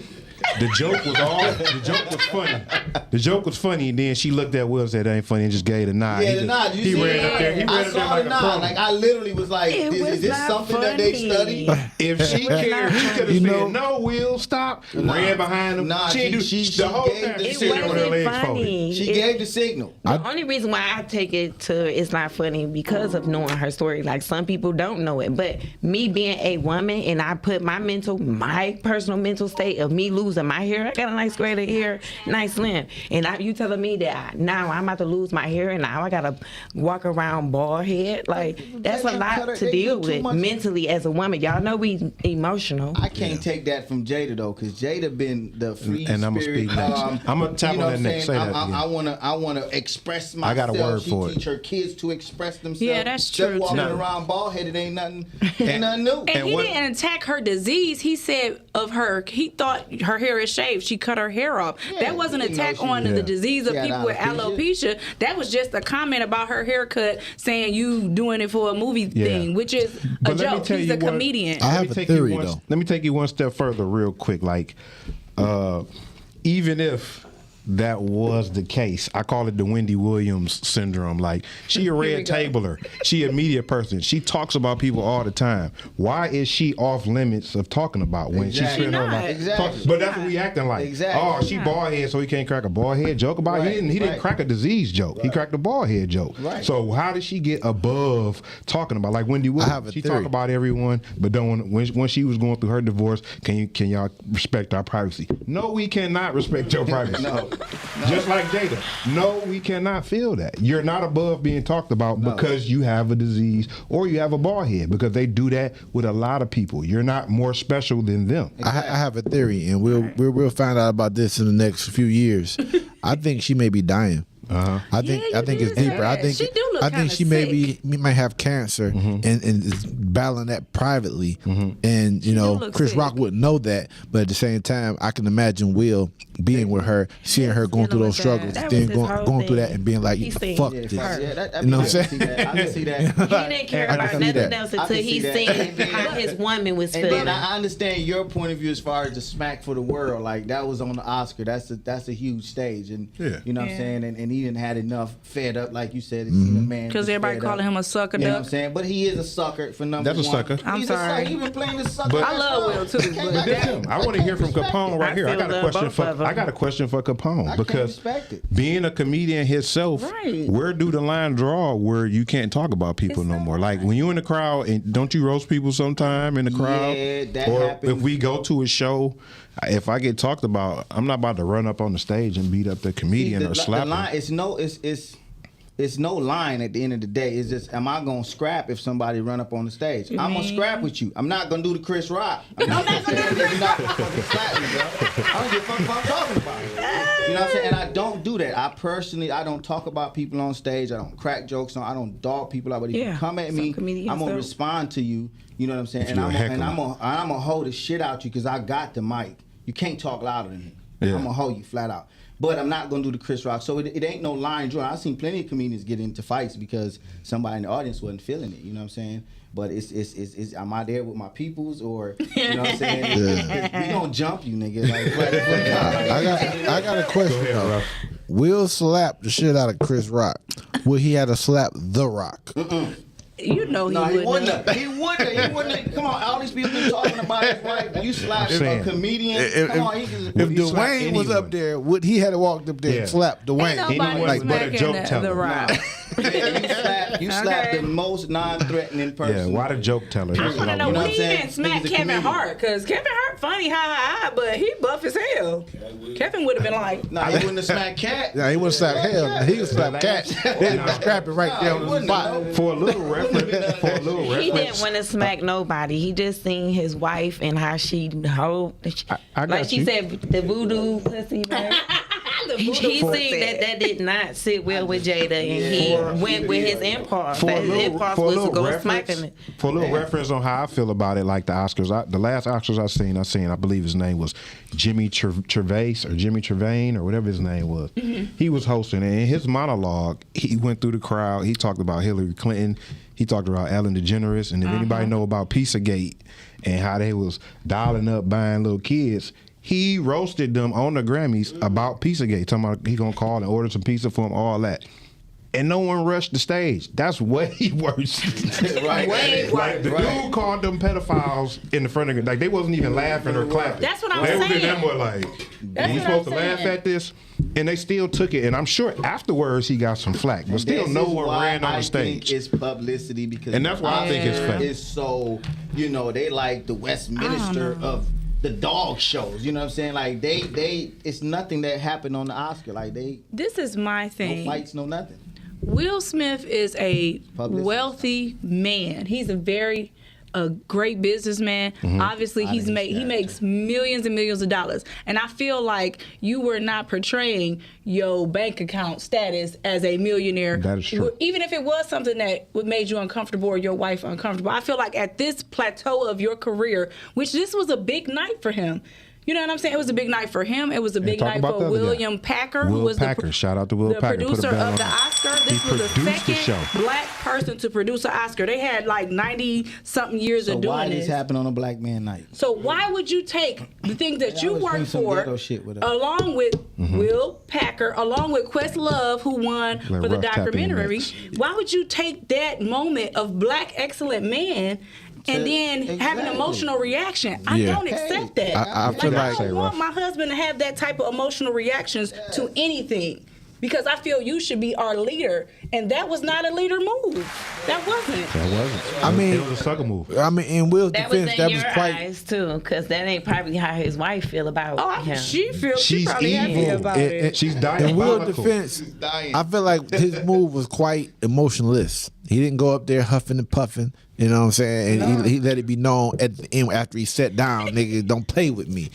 the joke was funny. The joke was funny, and then she looked at Will and said, "That ain't funny," and just gave the nod. Yeah, the nod. He ran up there. He ran I up there saw like the a nod. pro. Like I literally was like, It is was this not something that they funny. study? If she cared, she could have You said, know- "No, Will, stop." Ran behind him. Nah, she didn't do she the whole gave time. the She It sitting there with her wasn't legs folded. funny. She gave the signal. The only reason why I take it to it's not funny because of knowing her story. Like some people don't know it, but me being a woman and I put my personal mental state of me losing my hair. I got a nice gray hair, nice length, and you telling me that now I'm about to lose my hair and now I gotta walk around bald head. Like that's a lot to deal with mentally as a woman. Y'all know we emotional. I can't take that from Jada though, because Jada been the free And I'ma spirit. speak next. I'ma tap you know on what that I'm next. saying? Say that again. I wanna express myself. I got a word she for it. teach her kids to express themselves. Yeah, that's Just true, walking too. around bald headed ain't nothing new. And he didn't attack her disease. He said of her, he thought her hair is shaved. She cut her hair off. Yeah, that wasn't an you know attack she- on Yeah. the disease of She had people with alopecia. That was just a comment about her haircut, saying you doing it for a movie thing, which is a But let me joke. tell He's you a what- comedian. I Let have me a take theory, you one, though. Let me take you one step further, real quick. Like, even if that was the case, I call it the Wendy Williams syndrome. Like, she a red tabler. She a media person. She talks about people all the time. Why is she off limits of talking about when she Exactly. spent her She not. life? Exactly. But that's what we acting like. Exactly. Oh, she bald head, so he can't crack a bald head joke about it. Right, He didn't right. crack a disease joke. He cracked a bald head joke. Right. So how did she get above talking about, like Wendy Williams? have a She theory. talk about everyone, but don't want when she was going through her divorce. Can y'all respect our privacy? No, we cannot respect your privacy. No. Just like Jada. No, we cannot feel that. You're not above being talked about because you have a disease or you have a bald head, because they do that with a lot of people. You're not more special than them. I have a theory, and we'll find out about this in the next few years. I think she may be dying. I think Yeah, you it's did say deeper. I that. think She do look I think kinda she might have cancer and is battling that privately. And you know, look Chris sick. Rock wouldn't know that, but at the same time, I can imagine Will being with her, seeing her going through dealing those with that. struggles, That then was his whole going through thing. that and being like, He seen "Fuck it this." first. You know what I'm saying? I can see that. He didn't care I about can see nothing that. else I until can he see seen that. how his woman was And feeling. then I understand your point of view as far as the smack for the world. Like that was on the Oscar. That's a huge stage, and Yeah. you know what I'm Yeah. saying. And he didn't had enough fed up, like you said. It's a man Because that's everybody fed calling up. him a sucker You know what duck. I'm saying? But he is a sucker for number That's a one. sucker. I'm He's sorry. A sucker. He been playing the sucker. But- I love Will too. But damn, I want to hear from Capone right here. I got a love question both for of 'em. I got a question for Capone, I can't because respect it. being a comedian himself, Right. where do the line draw where you can't talk about people no more? Like when you in the crowd, and don't you roast people sometime in the crowd? Yeah, that or happens. if we go to a show, if I get talked about, I'm not about to run up on the stage and beat up the comedian or slap the line, him. it's no line at the end of the day. It's just, am I gonna scrap if somebody run up on the stage? I'm gonna scrap with you. I'm not gonna do the Chris Rock. I'm not gonna you're not gonna fucking slap me, bro. I don't give a fuck what I'm talking about. You know what I'm saying? And I don't do that. I don't talk about people on stage. I don't crack jokes on. I don't dog people out. But if you Yeah, come at some me, comedians I'm gonna don't. respond to you. You know what I'm saying? If And you're a heckler. I'm gonna hold the shit out you because I got the mic. You can't talk louder than me. Yeah. I'm gonna hold you flat out. But I'm not gonna do the Chris Rock. So it ain't no line drawn. I've seen plenty of comedians get into fights because somebody in the audience wasn't feeling it. You know what I'm saying? But it's am I there with my peoples or you know what I'm saying? We gonna jump you, nigga. Like, I got a question. Go ahead, though. Ruff. Will slap the shit out of Chris Rock? Will he have to slap The Rock? You know he No, he wouldn't. wouldn't have. He wouldn't have. Come on, all these people been talking about his wife. You slap saying. a comedian. Come on, he can. If he slap Dwayne was anyone? up there, would he had walked up there Yeah. and slapped Dwayne? Ain't nobody Anyone but a smacking joke the teller. Rock. You slapped the most non-threatening person. Yeah, why the joke teller? I want to know You know what what he I'm didn't saying? smack Niggas a Kevin comedian. Hart, because Kevin Hart funny, but he buff as hell. Kevin would have been like, Nah, he wouldn't have smacked Cat. Yeah, he wouldn't slap hell. He would slap cat. They would scrap it right there on the spot. For a little reference, He didn't want to smack nobody. He just seen his wife and how she I got like she you. said, the voodoo pussy. Right? He seen that did not sit well with Jada, and he went with his impulse. For a His little, impulse for a was to little go smacking reference, it. for a little reference on how I feel about it, like the Oscars. The last Oscars I seen, I believe his name was Jimmy Gervais or Jimmy Trevane or whatever his name was. He was hosting, and in his monologue, he went through the crowd. He talked about Hillary Clinton. He talked about Ellen DeGeneres, and if anybody know about Pizzagate and how they was dialing up buying little kids, he roasted them on the Grammys about Pizzagate, talking about he gonna call and order some pizza for him, all that. And no one rushed the stage. That's way worse. Right. Way Like the Right. dude called them pedophiles in the front of it. Like they wasn't even laughing or clapping. That's what I'm They saying. was them were like, That's you what supposed I'm to laugh saying. at this? And they still took it. And I'm sure afterwards he got some flack. But still This no is one why ran on I the stage. think it's publicity because And that's why I think it's fake. It's so, they like the Westminster of the dog shows. You know what I'm saying? Like they it's nothing that happened on the Oscar. Like this is my no thing. fights, no nothing. Will Smith is a Publicist. wealthy man. He's a great businessman. Obviously, he makes millions and millions of dollars. And I feel like you were not portraying your bank account status as a millionaire. That is true. Even if it was something that would made you uncomfortable or your wife uncomfortable. I feel like at this plateau of your career, which this was a big night for him. You know what I'm saying? It was a big night for him. It was a big talk night about for the other guy. William Packer, who Will was Packer. Shout out to Will the Packer. Put a producer bell of on the him. Oscar. He This was the produced the second show. black person to produce an Oscar. They had like 90-something years So of doing why this. this happen on a black man night? So why would you take the things that you always bring worked some for, ghetto shit with us. along with Will Packer, along with Questlove, who won Let for the Ruff tap in documentary? next. Why would you take that moment of black excellent man and then have an Exactly. emotional reaction? I Yeah. don't accept that. I feel I like don't want my husband to have that type of emotional reactions to anything. Because I feel you should be our leader. And that was not a leader move. That wasn't. That wasn't. I mean- it was a sucker move. I mean, in Will's That was defense, in that your was quite. eyes too, because that ain't probably how his wife feel about him. She She's probably happy evil. about And- it. and- She's In Will's diabolical. defense, dying. I feel like his move was quite emotionless. He didn't go up there huffing and puffing. You know what I'm saying? And he let it be known at the end after he sat down, nigga, don't play with me.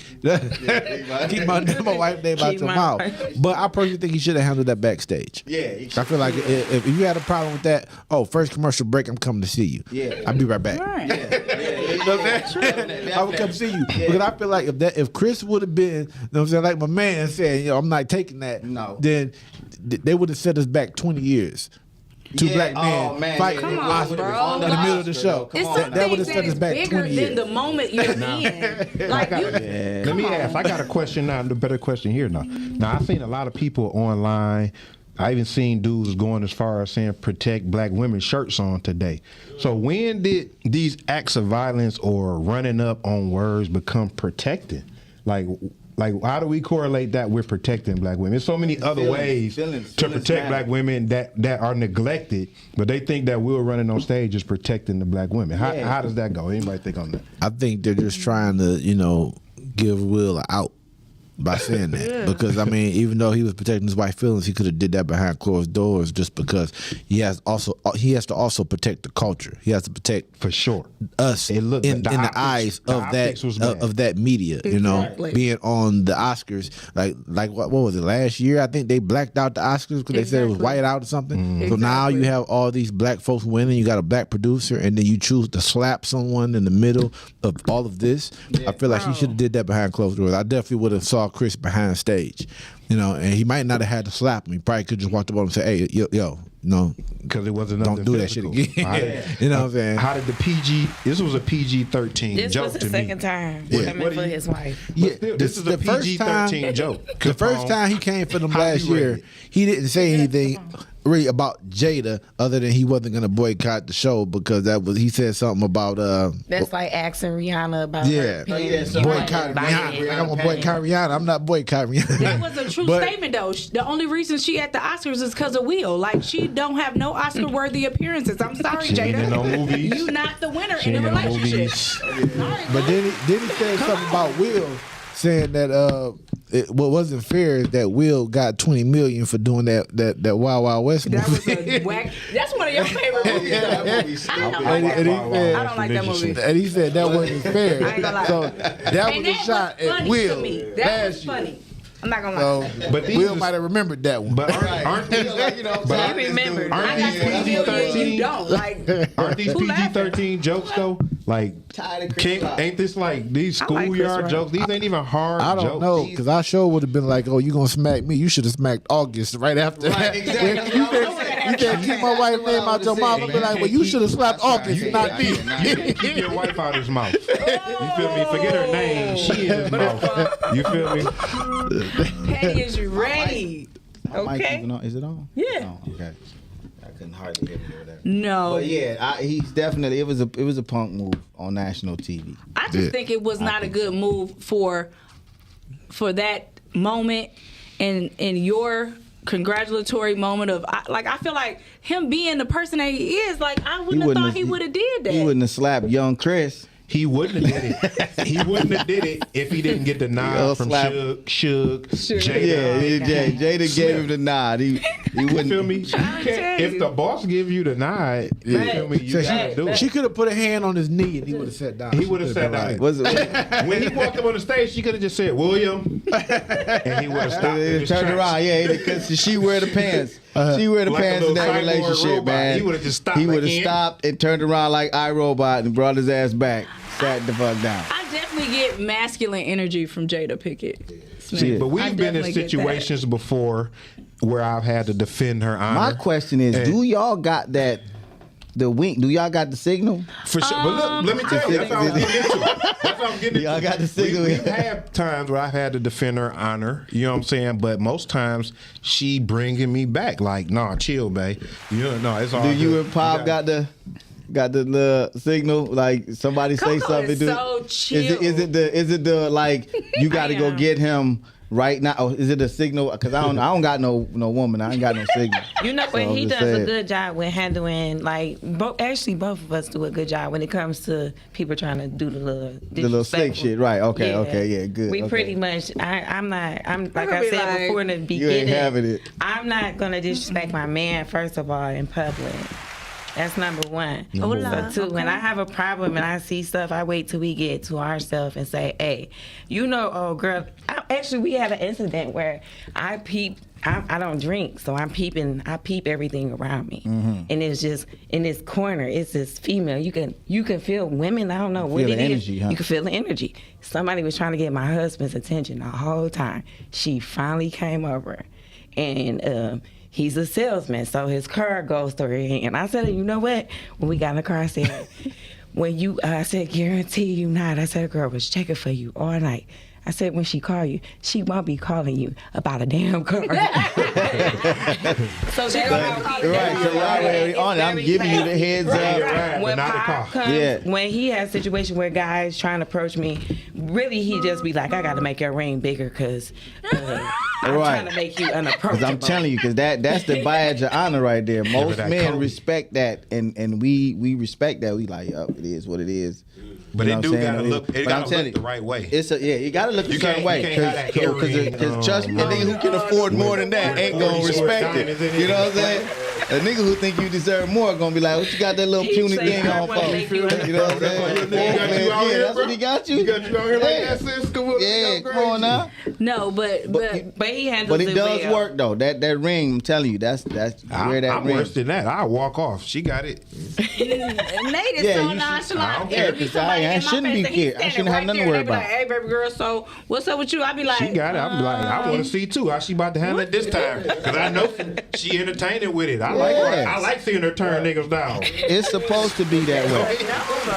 Keep my wife name out Keep your my mouth. wife. But I personally think he should have handled that backstage. Yeah. I feel like if you had a problem with that, first commercial break, I'm coming to see you. Yeah. I'll be right back. Right. You know what I'm saying? I would come see you. Because I feel like if Chris would have been, you know what I'm saying, like my man said, I'm not taking that, No. then they would have set us back 20 years. Two Yeah. black men Oh, man. fighting Come in on, Oscar bro. in the middle of the show. It's on some That would things have that set us is back bigger 20 than years. the moment you're in. Like you, Let me ask. I got a question now. The better question here now. Now I've seen a lot of people online. I even seen dudes going as far as saying protect black women's shirts on today. So when did these acts of violence or running up on words become protected? Like how do we correlate that with protecting black women? There's so many other ways feelings to protect matter. black women that are neglected, but they think that Will running on stage is protecting the black women. How does that go? Anybody think on that? I think they're just trying to, give Will an out by saying that. Because, I mean, even though he was protecting his wife's feelings, he could have did that behind closed doors just because he has to also protect the culture. He has to protect For sure. us It looked- in the the optics- eyes the of optics was that bad. of that media, Exactly. being on the Oscars. Like what was it last year? I think they blacked out the Oscars because they said it was Exactly. white out or something. Mm-hmm. So now Exactly. you have all these black folks winning. You got a black producer, and then you choose to slap someone in the middle of all of this. I feel like he should have did that behind closed doors. I definitely would have saw Chris behind stage, and he might not have had to slap him. He probably could just walked up on him and say, "Hey, yo, no, Because it wasn't don't nothing do that shit physical. again." You know what I'm saying? How did the PG? This was a PG-13 This joke was the to second me. time Yeah. coming What for do you- his wife. Yeah, Still, this is a PG-13 joke. The first time he came for them How last you rate year, it? he didn't say anything really about Jada other than he wasn't going to boycott the show because he said something about That's like asking Rihanna about yeah, her yeah, so boycott Rihanna. I'm gonna boycott Rihanna. I'm not boycotting Rihanna. that was a true But- statement, though. The only reason she at the Oscars is because of Will. Like, she don't have no no Oscar-worthy appearances. I'm sorry, She ain't Jada. in no movies. You not the winner She in ain't a in no relationship. movies. But then he said something about Will, saying that what wasn't fair is that Will got $20 million for doing that Wild Wild West movie. That was a whack. That's one of your favorite movies. that though. movie I don't stupid. like And he that. said- I don't like that movie. And he said that wasn't fair. I ain't gonna lie. So that And was a shot was at funny Will. to me. That last was year. funny. I'm not gonna So, lie. But these Will is- might have remembered that one. But aren't these Like, you know, but I remember. aren't I got these 20 million. You don't. Like, Aren't these Who laughing? PG-13 jokes though? Like, Tired of Chris Rock. ain't this like these I like Chris schoolyard Rock. jokes? These ain't even hard I don't jokes. know, because I sure would have been like, "Oh, you gonna smack me? You should have smacked August right after that." Right, exactly. You said keep my wife's name out your mouth. I'd be like, "Well, you should have slapped August, not me." Keep your wife out his mouth. You feel me? Forget her name. She in his mouth. You feel me? Patty is ready. Mike Okay. even on? Is it on? Yeah. Oh, okay. I couldn't hardly hear me or whatever. No. But yeah, he's definitely it was a punk move on national TV. I just think it was not a good move for that moment and your congratulatory moment of I feel like him being the person that he is, like I wouldn't have thought he would have did that. He wouldn't have slapped young Chris. He wouldn't have did it. He wouldn't have did it if he didn't get the nod from slap. Suge, Yeah, Jada. Jada gave him the nod. He You wouldn't. feel me? You can't, if the boss give you the nod, you feel me? You So gotta do it. she could have put a hand on his knee and he would have sat down. He would have sat down. Was it? When he walked up on the stage, she could have just said William, and he would have stopped. in his Turned tracks. around, yeah, because she wear the pants. She wear the Like a pants in little that cyborg relationship, robot. man. He would've just stopped He would have like, yeah. stopped and turned around like iRobot and brought his ass back. Sat the fuck down. I definitely get masculine energy from Jada Pinkett Smith. Shit. But I we've been in definitely get that. situations before where I've had to defend her honor. My question is, And- do y'all got that? The wink? Do y'all got the signal? For sure. But look, let me tell you, that's what I'm getting into. That's what I'm getting into. Y'all got the signal. We've had times where I've had to defend her honor, you know what I'm saying? But most times she bringing me back, like, nah, chill, babe. You know, no, it's all Do you good. and Pop got the little signal? Like somebody say Coco something? is so chill. Is it the like you got to go am. get him right now? Or is it a signal? Because I don't got no woman. I ain't got no signal. You know, So but I'm he just does saying. a good job with handling, like, actually both of us do a good job when it comes to people trying to do the little sick shit, right? Okay, yeah, good. We okay. pretty much, I'm like gonna I be said like, before in the You beginning, ain't having it. I'm not going to disrespect my man, first of all, in public. That's number one. Hola. So two, when I have a problem and I see stuff, I wait till we get to ourselves and say, hey, you know, oh, girl, actually, we had an incident where I don't drink, so I peep everything around me. Mm-hmm. And it's just, in this corner, it's this female. You can feel women, I don't know what Feel it the is. energy, huh? You can feel the energy. Somebody was trying to get my husband's attention the whole time. She finally came over, and he's a salesman, so his car goes through her hand. I said, you know what? When we got in the car, I said, I said, guarantee you not. I said, a girl was checking for you all night. I said, when she call you, she won't be calling you about a damn car. So they don't call you. Right, so y'all already on it. I'm giving you the heads up. Right, When but not the Pop car. comes, Yeah. when he has a situation where guys trying to approach me, really he just be like, I got to make your ring bigger because I'm Right. trying to make you unapproachable. Because I'm telling you, because that's the badge of honor right there. Most that men Kobe. respect that, and we respect that. We like, it is what it is. But You it know do what I'm gotta saying? look. It But I'm gotta telling look you, the right way. You gotta look a You certain can't- way. you can't have that earring, Because trust me, a nigga who can afford more than that ain't gonna Short respect diamonds in it. it. You know what I'm saying? A nigga who think you deserve more gonna be like, what you got that little He puny say, thing I on wanna for? make You you know what I'm That's why saying? your nigga got you out Yeah, here, that's bro. what he got you. You got you out here like Yeah. that, sis. Come on, Yeah, go come on crazy. now. No, but he handles But it it does well. work though. That ring, I'm telling you, that's where that I'm ring. worse than that. I walk off. She got it. Nate is Yeah, so you should- nonchalant. I don't It'll care, be 'cause somebody I in my shouldn't face be and he's care. I standing shouldn't have right nothing to there, worry and they be about. Like, hey, baby girl, so what's up with you? I be like, She got it. I'm like, I want to see too how she about to handle it this time because I know she entertaining with it. I like seeing her turn niggas down. It's supposed to be that way.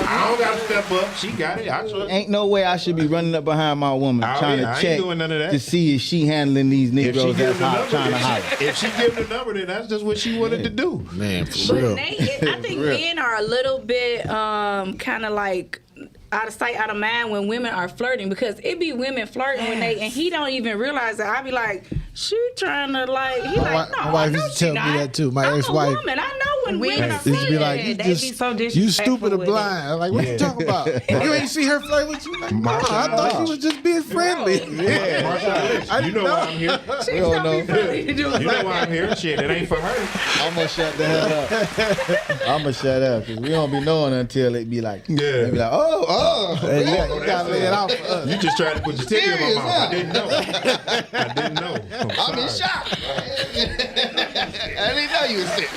I don't got to step up. She got it. I trust. Ain't no way I should be running up behind my woman Oh, trying yeah, I to ain't check doing none of that. to see if she handling these If she Negroes give that's the number, trying to holler. if she give the number, then that's just what she wanted to do. Man, for But real. Nate, I think men are a little bit kind of like out of sight, out of mind when women are flirting because it be women flirting with Nate and he don't even realize that. I be like, She trying to like. He like, no, my wife no, used to she tell me not. that too. My I'm ex-wife. a woman. I know when women are Used to be like, Yeah, they be so you disrespectful stupid or with it. blind. I'm like, what you talking about? You ain't see her flirt with you? Like, no, I thought she was just being friendly. You know why I'm here. We don't know. You know why I'm here. Shit, it ain't for her. I'm gonna shut the hell up. I'm gonna shut up because we don't be knowing until it be like, they be like, oh, Yeah, you gotta lay it out for us. You just tried to put your titty in my mouth. I didn't know. I didn't know. I'm in shock. I didn't know you was sick.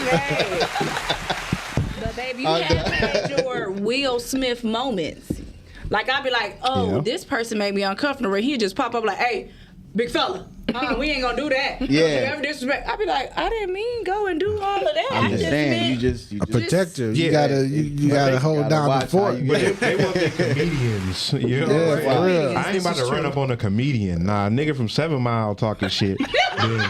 But baby, you have had your Will Smith moments. Like I'll be like, oh, this person made me uncomfortable. He'll just pop up like, hey, big fella, we ain't gonna do that. Yeah. You ever disrespect? I'll be like, I didn't mean go and do all of that. I'm just saying, meant- you just A protector. You Yeah. gotta you gotta hold down the watch fort. how you- But they wasn't comedians. You know Yeah, what I'm for saying? real. I ain't about to run up on a comedian. Nah, a nigga from 7 Mile talking shit. Then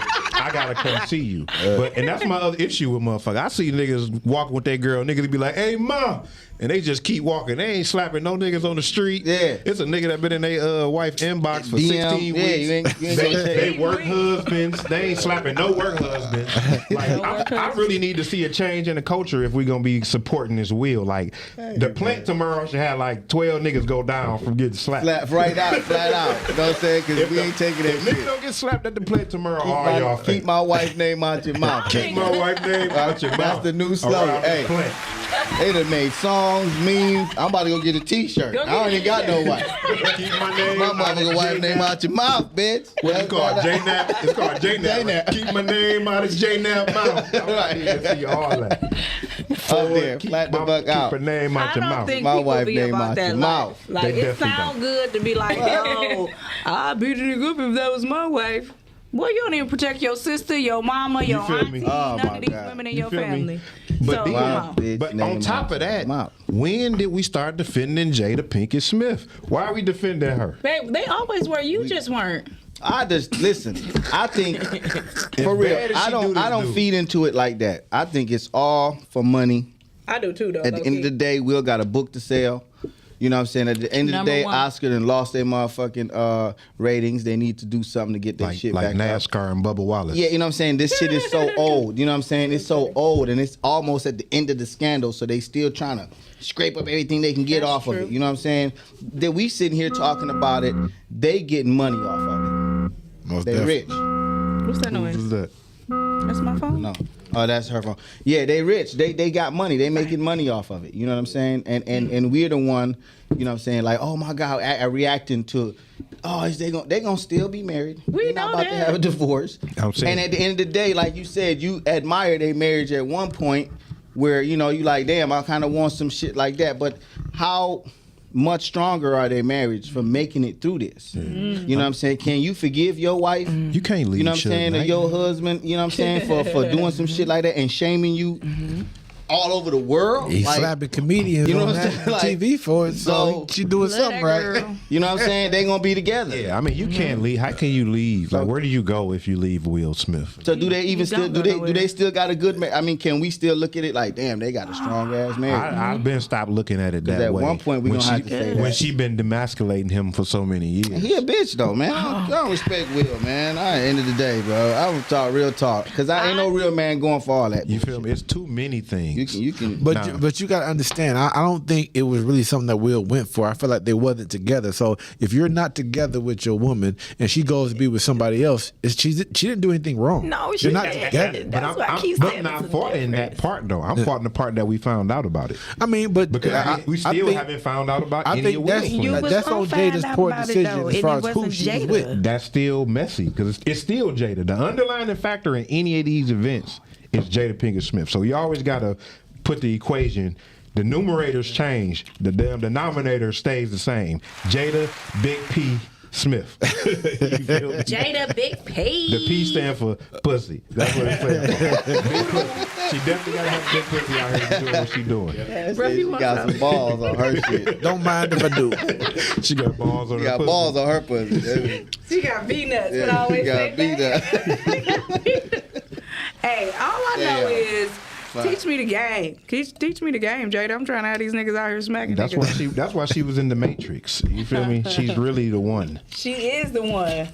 I gotta come see you. And that's my other issue with motherfucker. I see niggas walking with their girl. Niggas be like, hey, ma. And they just keep walking. They ain't slapping no niggas on the street. Yeah. It's a nigga that been in their wife inbox for DM, 16 yeah, weeks. you ain't gonna They take. work husbands. They ain't slapping no work husbands. Like I really need to see a change in the culture if we gonna be supporting this will. Like the plant tomorrow should have like 12 niggas go down from getting slapped. Flat out. You know what I'm saying? Because we ain't taking that If niggas shit. don't get slapped at the plant tomorrow, all y'all Keep fake. my wife's name out your mouth. Keep my wife name out your mouth. That's the new slogan. Around the Hey, plant. they done made songs, memes. I'm about to go get a T-shirt. I don't even got no wife. Keep my name My out motherfucking wife's name out your mouth, bitch. What you call it? J-Nap? It's called J-Nap. J-Nap. Keep my name out of J-Nap mouth. I need to see all that. Up there, Keep flat the fuck out. Keep a name out I your don't mouth. think My people wife be name about out that your life. mouth. Like They it definitely sound good to be like, oh, I'd beat it up if that was my wife. Boy, you don't even protect your sister, your mama, your feel auntie, me? Oh, none my of these God. women in You your feel me? family. But So, these- come Wow, on. bitch, But name on top out of that, your mouth. when did we start defending Jada Pinkett Smith? Why are we defending her? Babe, they always were. You just weren't. I just listen. I think for real. bad as I she do don't. this I don't dude. feed into it like that. I think it's all for money. I do too, though. At the end of the day, Will got a book to sell. You know what I'm saying? At the end of Number the day, one. Oscar done lost their motherfucking ratings. They need to do something to get their shit Like back up. NASCAR and Bubba Wallace. Yeah, you know what I'm saying? This shit is so old. You know what I'm saying? It's so old, and it's almost at the end of the scandal, so they still trying to scrape up everything they can get That's off of true. it. You know what I'm saying? That we sitting here talking about it, they getting money off of it. Most They definitely. rich. What's that noise? Who's that? That's my phone. No. Oh, that's her phone. Yeah, they rich. They got money. They making money off of it. You know what I'm saying? And we're the one, you know what I'm saying, like, oh my God, reacting to, oh, is they gonna still be married? We They're not know about to that. have a divorce. I'm saying- And at the end of the day, like you said, you admire their marriage at one point where, you know, you like, damn, I kind of want some shit like that. But how much stronger are their marriage for making it through this? You know what I'm saying? Can you forgive your wife? You can't leave. You know what I'm saying? Or your husband, you know what I'm saying, for doing some shit like that and shaming you all over the world? He's Like, slapping comedians you know on what I'm national saying? Like, TV for it, so she doing Let something that right. girl. you know what I'm saying? They gonna be together. Yeah, I mean, you can't leave. How can you leave? Like, where do you go if you leave Will Smith? So do they even You still don't do go they nowhere. do they still got a good I mean, can we still look at it like, damn, they got a strong ass marriage? I've been stopped looking at it 'Cause that at way. one point we When gonna have to say when that. she been demasculating him for so many years. He a bitch though, man. I don't respect Will, man. At the end of the day, bro, I don't talk real talk because I ain't no real man going for all that. You feel me? It's too many things. You can. But Nah. but you got to understand, I don't think it was really something that Will went for. I feel like they wasn't together. So if you're not together with your woman and she goes to be with somebody else, she didn't do anything wrong. No, she You're not didn't. together. That's what I keep but saying. not It's a faulting in that difference. part though. I'm faulting the part that we found out about it I mean, but because we I still think- haven't found out about I any think of that's Will's You plans. was that's gonna on find Jada's out poor about it, decision though, as and far it as who wasn't she was Jada. with. That's still messy because it's still Jada. The underlying factor in any of these events is Jada Pinkett Smith. So you always got to put the equation. The numerators change. The damn denominator stays the same. Jada Big P Smith. You feel me? Jada Big P. The P stand for pussy. That's what it stands for. Big pussy. She definitely got to have big pussy out here doing what she doing. Ruff, you She want got some? some balls on her shit. Don't mind if I do. She got balls on She her got pussy. balls on her pussy. She got V-nuts, but I She always got say beat that. up. Hey, all I know Damn. is Fine. teach me the game. Teach me the game, Jada. I'm trying to have these niggas out here smacking That's niggas. why she was in the Matrix. You feel me? She's really the one. She is the one.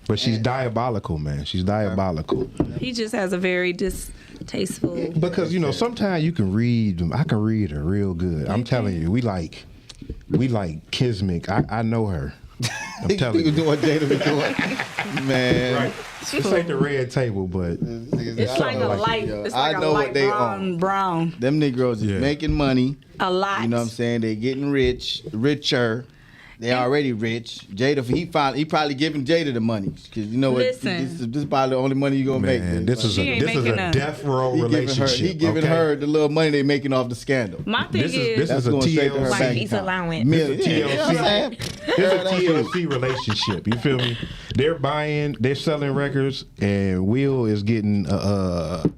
But she's diabolical, man. She's diabolical. He just has a very distasteful. Because sometimes you can read them. I can read her real good. I'm telling you, we like Kismic. I know her. I'm telling you. Do what Jada be doing, man. Right. This ain't the red table, but It's like a light. It's like I know a what light they brown. Them Negroes is making money. A lot. You know what I'm saying? They getting richer. They already rich. Jada, he probably giving Jada the money because you know what? Listen. This is probably the only money you gonna make. This is a death row relationship. He giving her the little money they making off the scandal. My thing this is a TLC. Like he's allowance. This is a TLC relationship. You feel me? They're selling records, and Will is getting a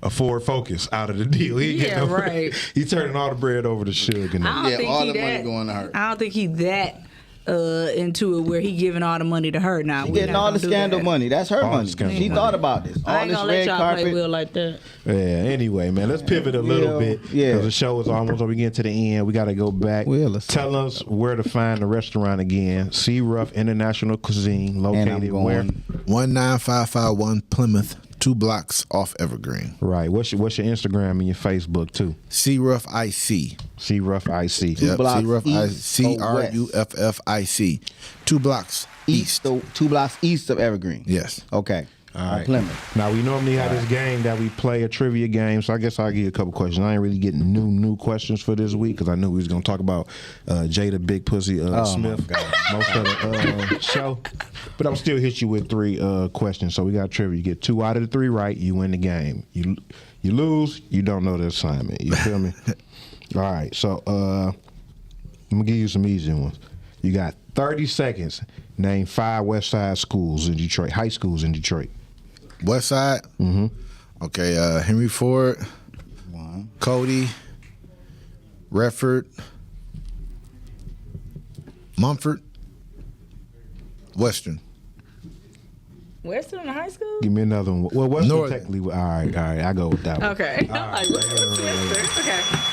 Ford Focus out of the deal. Right. He's turning all the bread over to Suge. And all the money going to her. I don't think he that into it where he giving all the money to her now. She getting all the scandal money. That's her money. She thought about this. I All ain't this gonna let red y'all carpet. play Will like that. Yeah. Anyway, man, let's pivot a little bit. Yeah. Because the show is almost over. We get to the end. We got to go back. Tell us where to find the restaurant again. Ruff International Cuisine, located where? 19551 Plymouth, 2 blocks off Evergreen. Right. What's your Instagram and your Facebook too? Ruff IC. Ruff IC. Yep. blocks Ruff east CRUFFIC. 2 blocks east. 2 blocks east of Evergreen. Yes. Okay. All right. Plymouth. Now we normally have this game that we play, a trivia game. So I guess I'll give you a couple questions. I ain't really getting new questions for this week because I knew we was gonna talk about Jada Big Pussy Smith most of the show. But I'll still hit you with 3 questions. So we got trivia. You get 2 out of the 3 right, you win the game. You lose, you don't know the assignment. You feel me? All right. So I'm gonna give you some easy ones. You got 30 seconds. Name 5 West Side schools in Detroit, high schools in Detroit. West Side? Mm-hmm. Okay, Henry Ford, 1. Cody, Redford, Mumford, Western. Western High School? Give me another one. Well, Western Northern. technically. All right. I go with that one. Okay. Okay.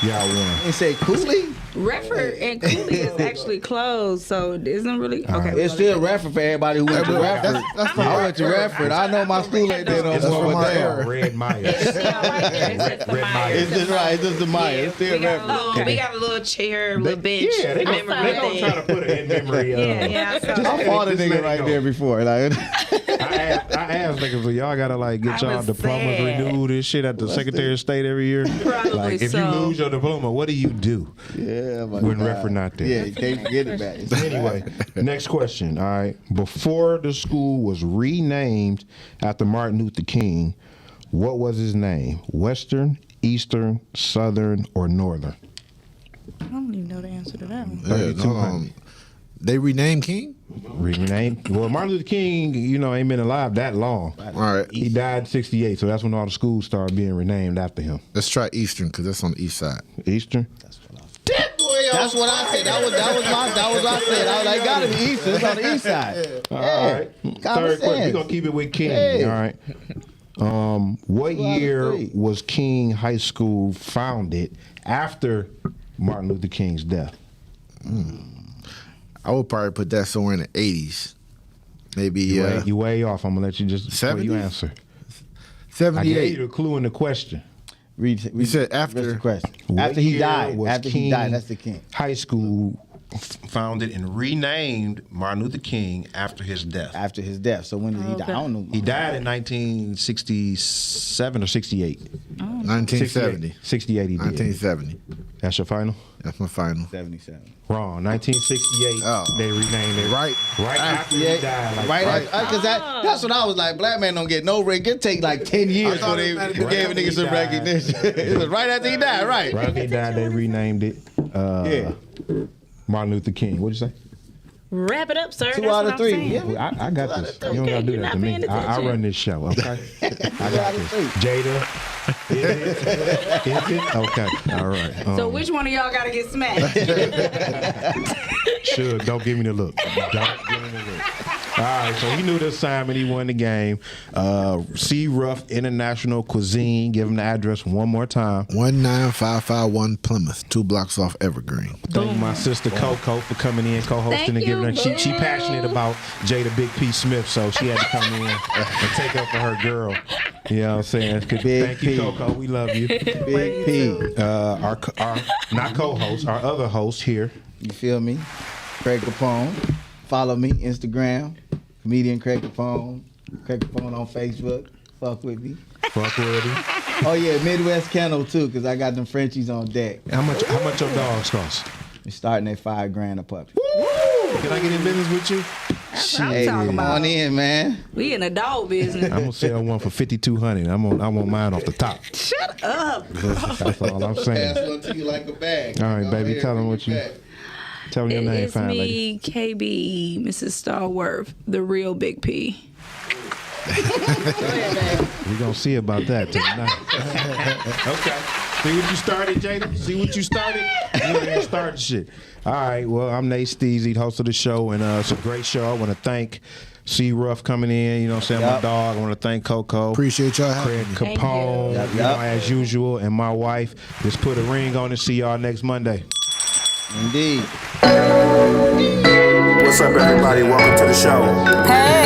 Y'all won. And say Cooley? Redford and Cooley is actually closed, so it isn't really okay. It's still Redford for everybody who went to Redford. That's from I went to Redford. I know my school ain't there no It's more. from But our there. era. Red Myers. It's just right. It's just the Myers. It's still Redford. We got a little chair, little bench. Yeah, they gonna try to put it in memory. Yeah, so I fought a nigga right there before. Like, I asked niggas, so y'all gotta get I y'all was diplomas sad. renewed and shit at the Secretary of State every year. Probably If you so. lose your diploma, what do you do? yeah, my When God. Redford not there. Yeah, you can't get it back. Anyway, next question. All right. Before the school was renamed after Martin Luther King, what was his name? Western, Eastern, Southern, or Northern? I don't even know the answer to that one. Yeah, they renamed King? Renamed? Well, Martin Luther King, ain't been alive that long. All right. He died in 1968, so that's when all the schools started being renamed after him. Let's try Eastern because that's on the east side. Eastern? That's what I said. That was what I said. I was like, gotta be Eastern. It's on the east side. All right. Third question. We're going to keep it with King. Hey. All right. What year was King High School founded after Martin Luther King's death? I would probably put that somewhere in the 80s. Maybe You way off. I'm going to let you just before you 70s? answer. I 78. gave you the clue in the question. We said after- That's the question. What After he year died. was After he King died, that's the king. High School founded and renamed Martin Luther King after his death. After his death. So when did he die? I don't know. He died in 1967 or 68. 1970. 68 he did. 1970. That's your final? That's my final. 77. Wrong. 1968. Oh. They renamed it. Right. Right after he died. Right, because that's what I was like. Black man don't get no ring. It take like 10 years before they gave a nigga some recognition. It was right after he died, right? Right after he died, they renamed it Martin Luther King. What'd you say? Wrap it up, sir. 2 That's out what of 3. I'm saying. Yeah. Well, I got this. You don't Okay, gotta do you're that not to me. paying I attention. run this show, okay? I got this. Jada. Is it? Okay. All right. So which one of y'all got to get smacked? Sure, don't give me the look. Don't give me the look. All right, so he knew the assignment. He won the game. Ruff International Cuisine. Give him the address one more time. 19551 Plymouth, 2 blocks off Evergreen. Thank my sister Coco for coming in, co-hosting and giving her. She passionate about Jada Big P Smith, so she had to come in and take up for her girl. You know what I'm saying? Thank you, Coco. We love you. Big P. Our not co-host, our other host here. You feel me? Craig Capone. Follow me, Instagram, comedian Craig Capone. Craig Capone on Facebook. Fuck with me. Fuck with him. Oh yeah, Midwest Kennel too, cause I got them Frenchies on deck. How much your dogs cost? We're starting at $5,000 a puppy. Can I get in business with you? That's what I'm talking about. On in, man. We in the dog business. I'm gonna sell one for $5,200. I want mine off the top. Shut up. That's all I'm saying. Pass one to you like a bag. All right, baby. Tell them what you. Tell me your name, It's fine me, lady. KBE, Mrs. Stallworth, the real Big P. Go ahead, baby. We're gonna see about that tonight. Okay. See what you started, Jada? See what you started? You ain't starting shit. All right. Well, I'm Nate Steezys, host of the show, and it's a great show. I want to thank Ruff coming in. You know what I'm saying? My dog. I want to thank Coco. Appreciate y'all having Craig me. Capone. You know, as usual, and my wife. Just put a ring on it. See y'all next Monday. Indeed. What's up, everybody? Welcome to the show. Hey.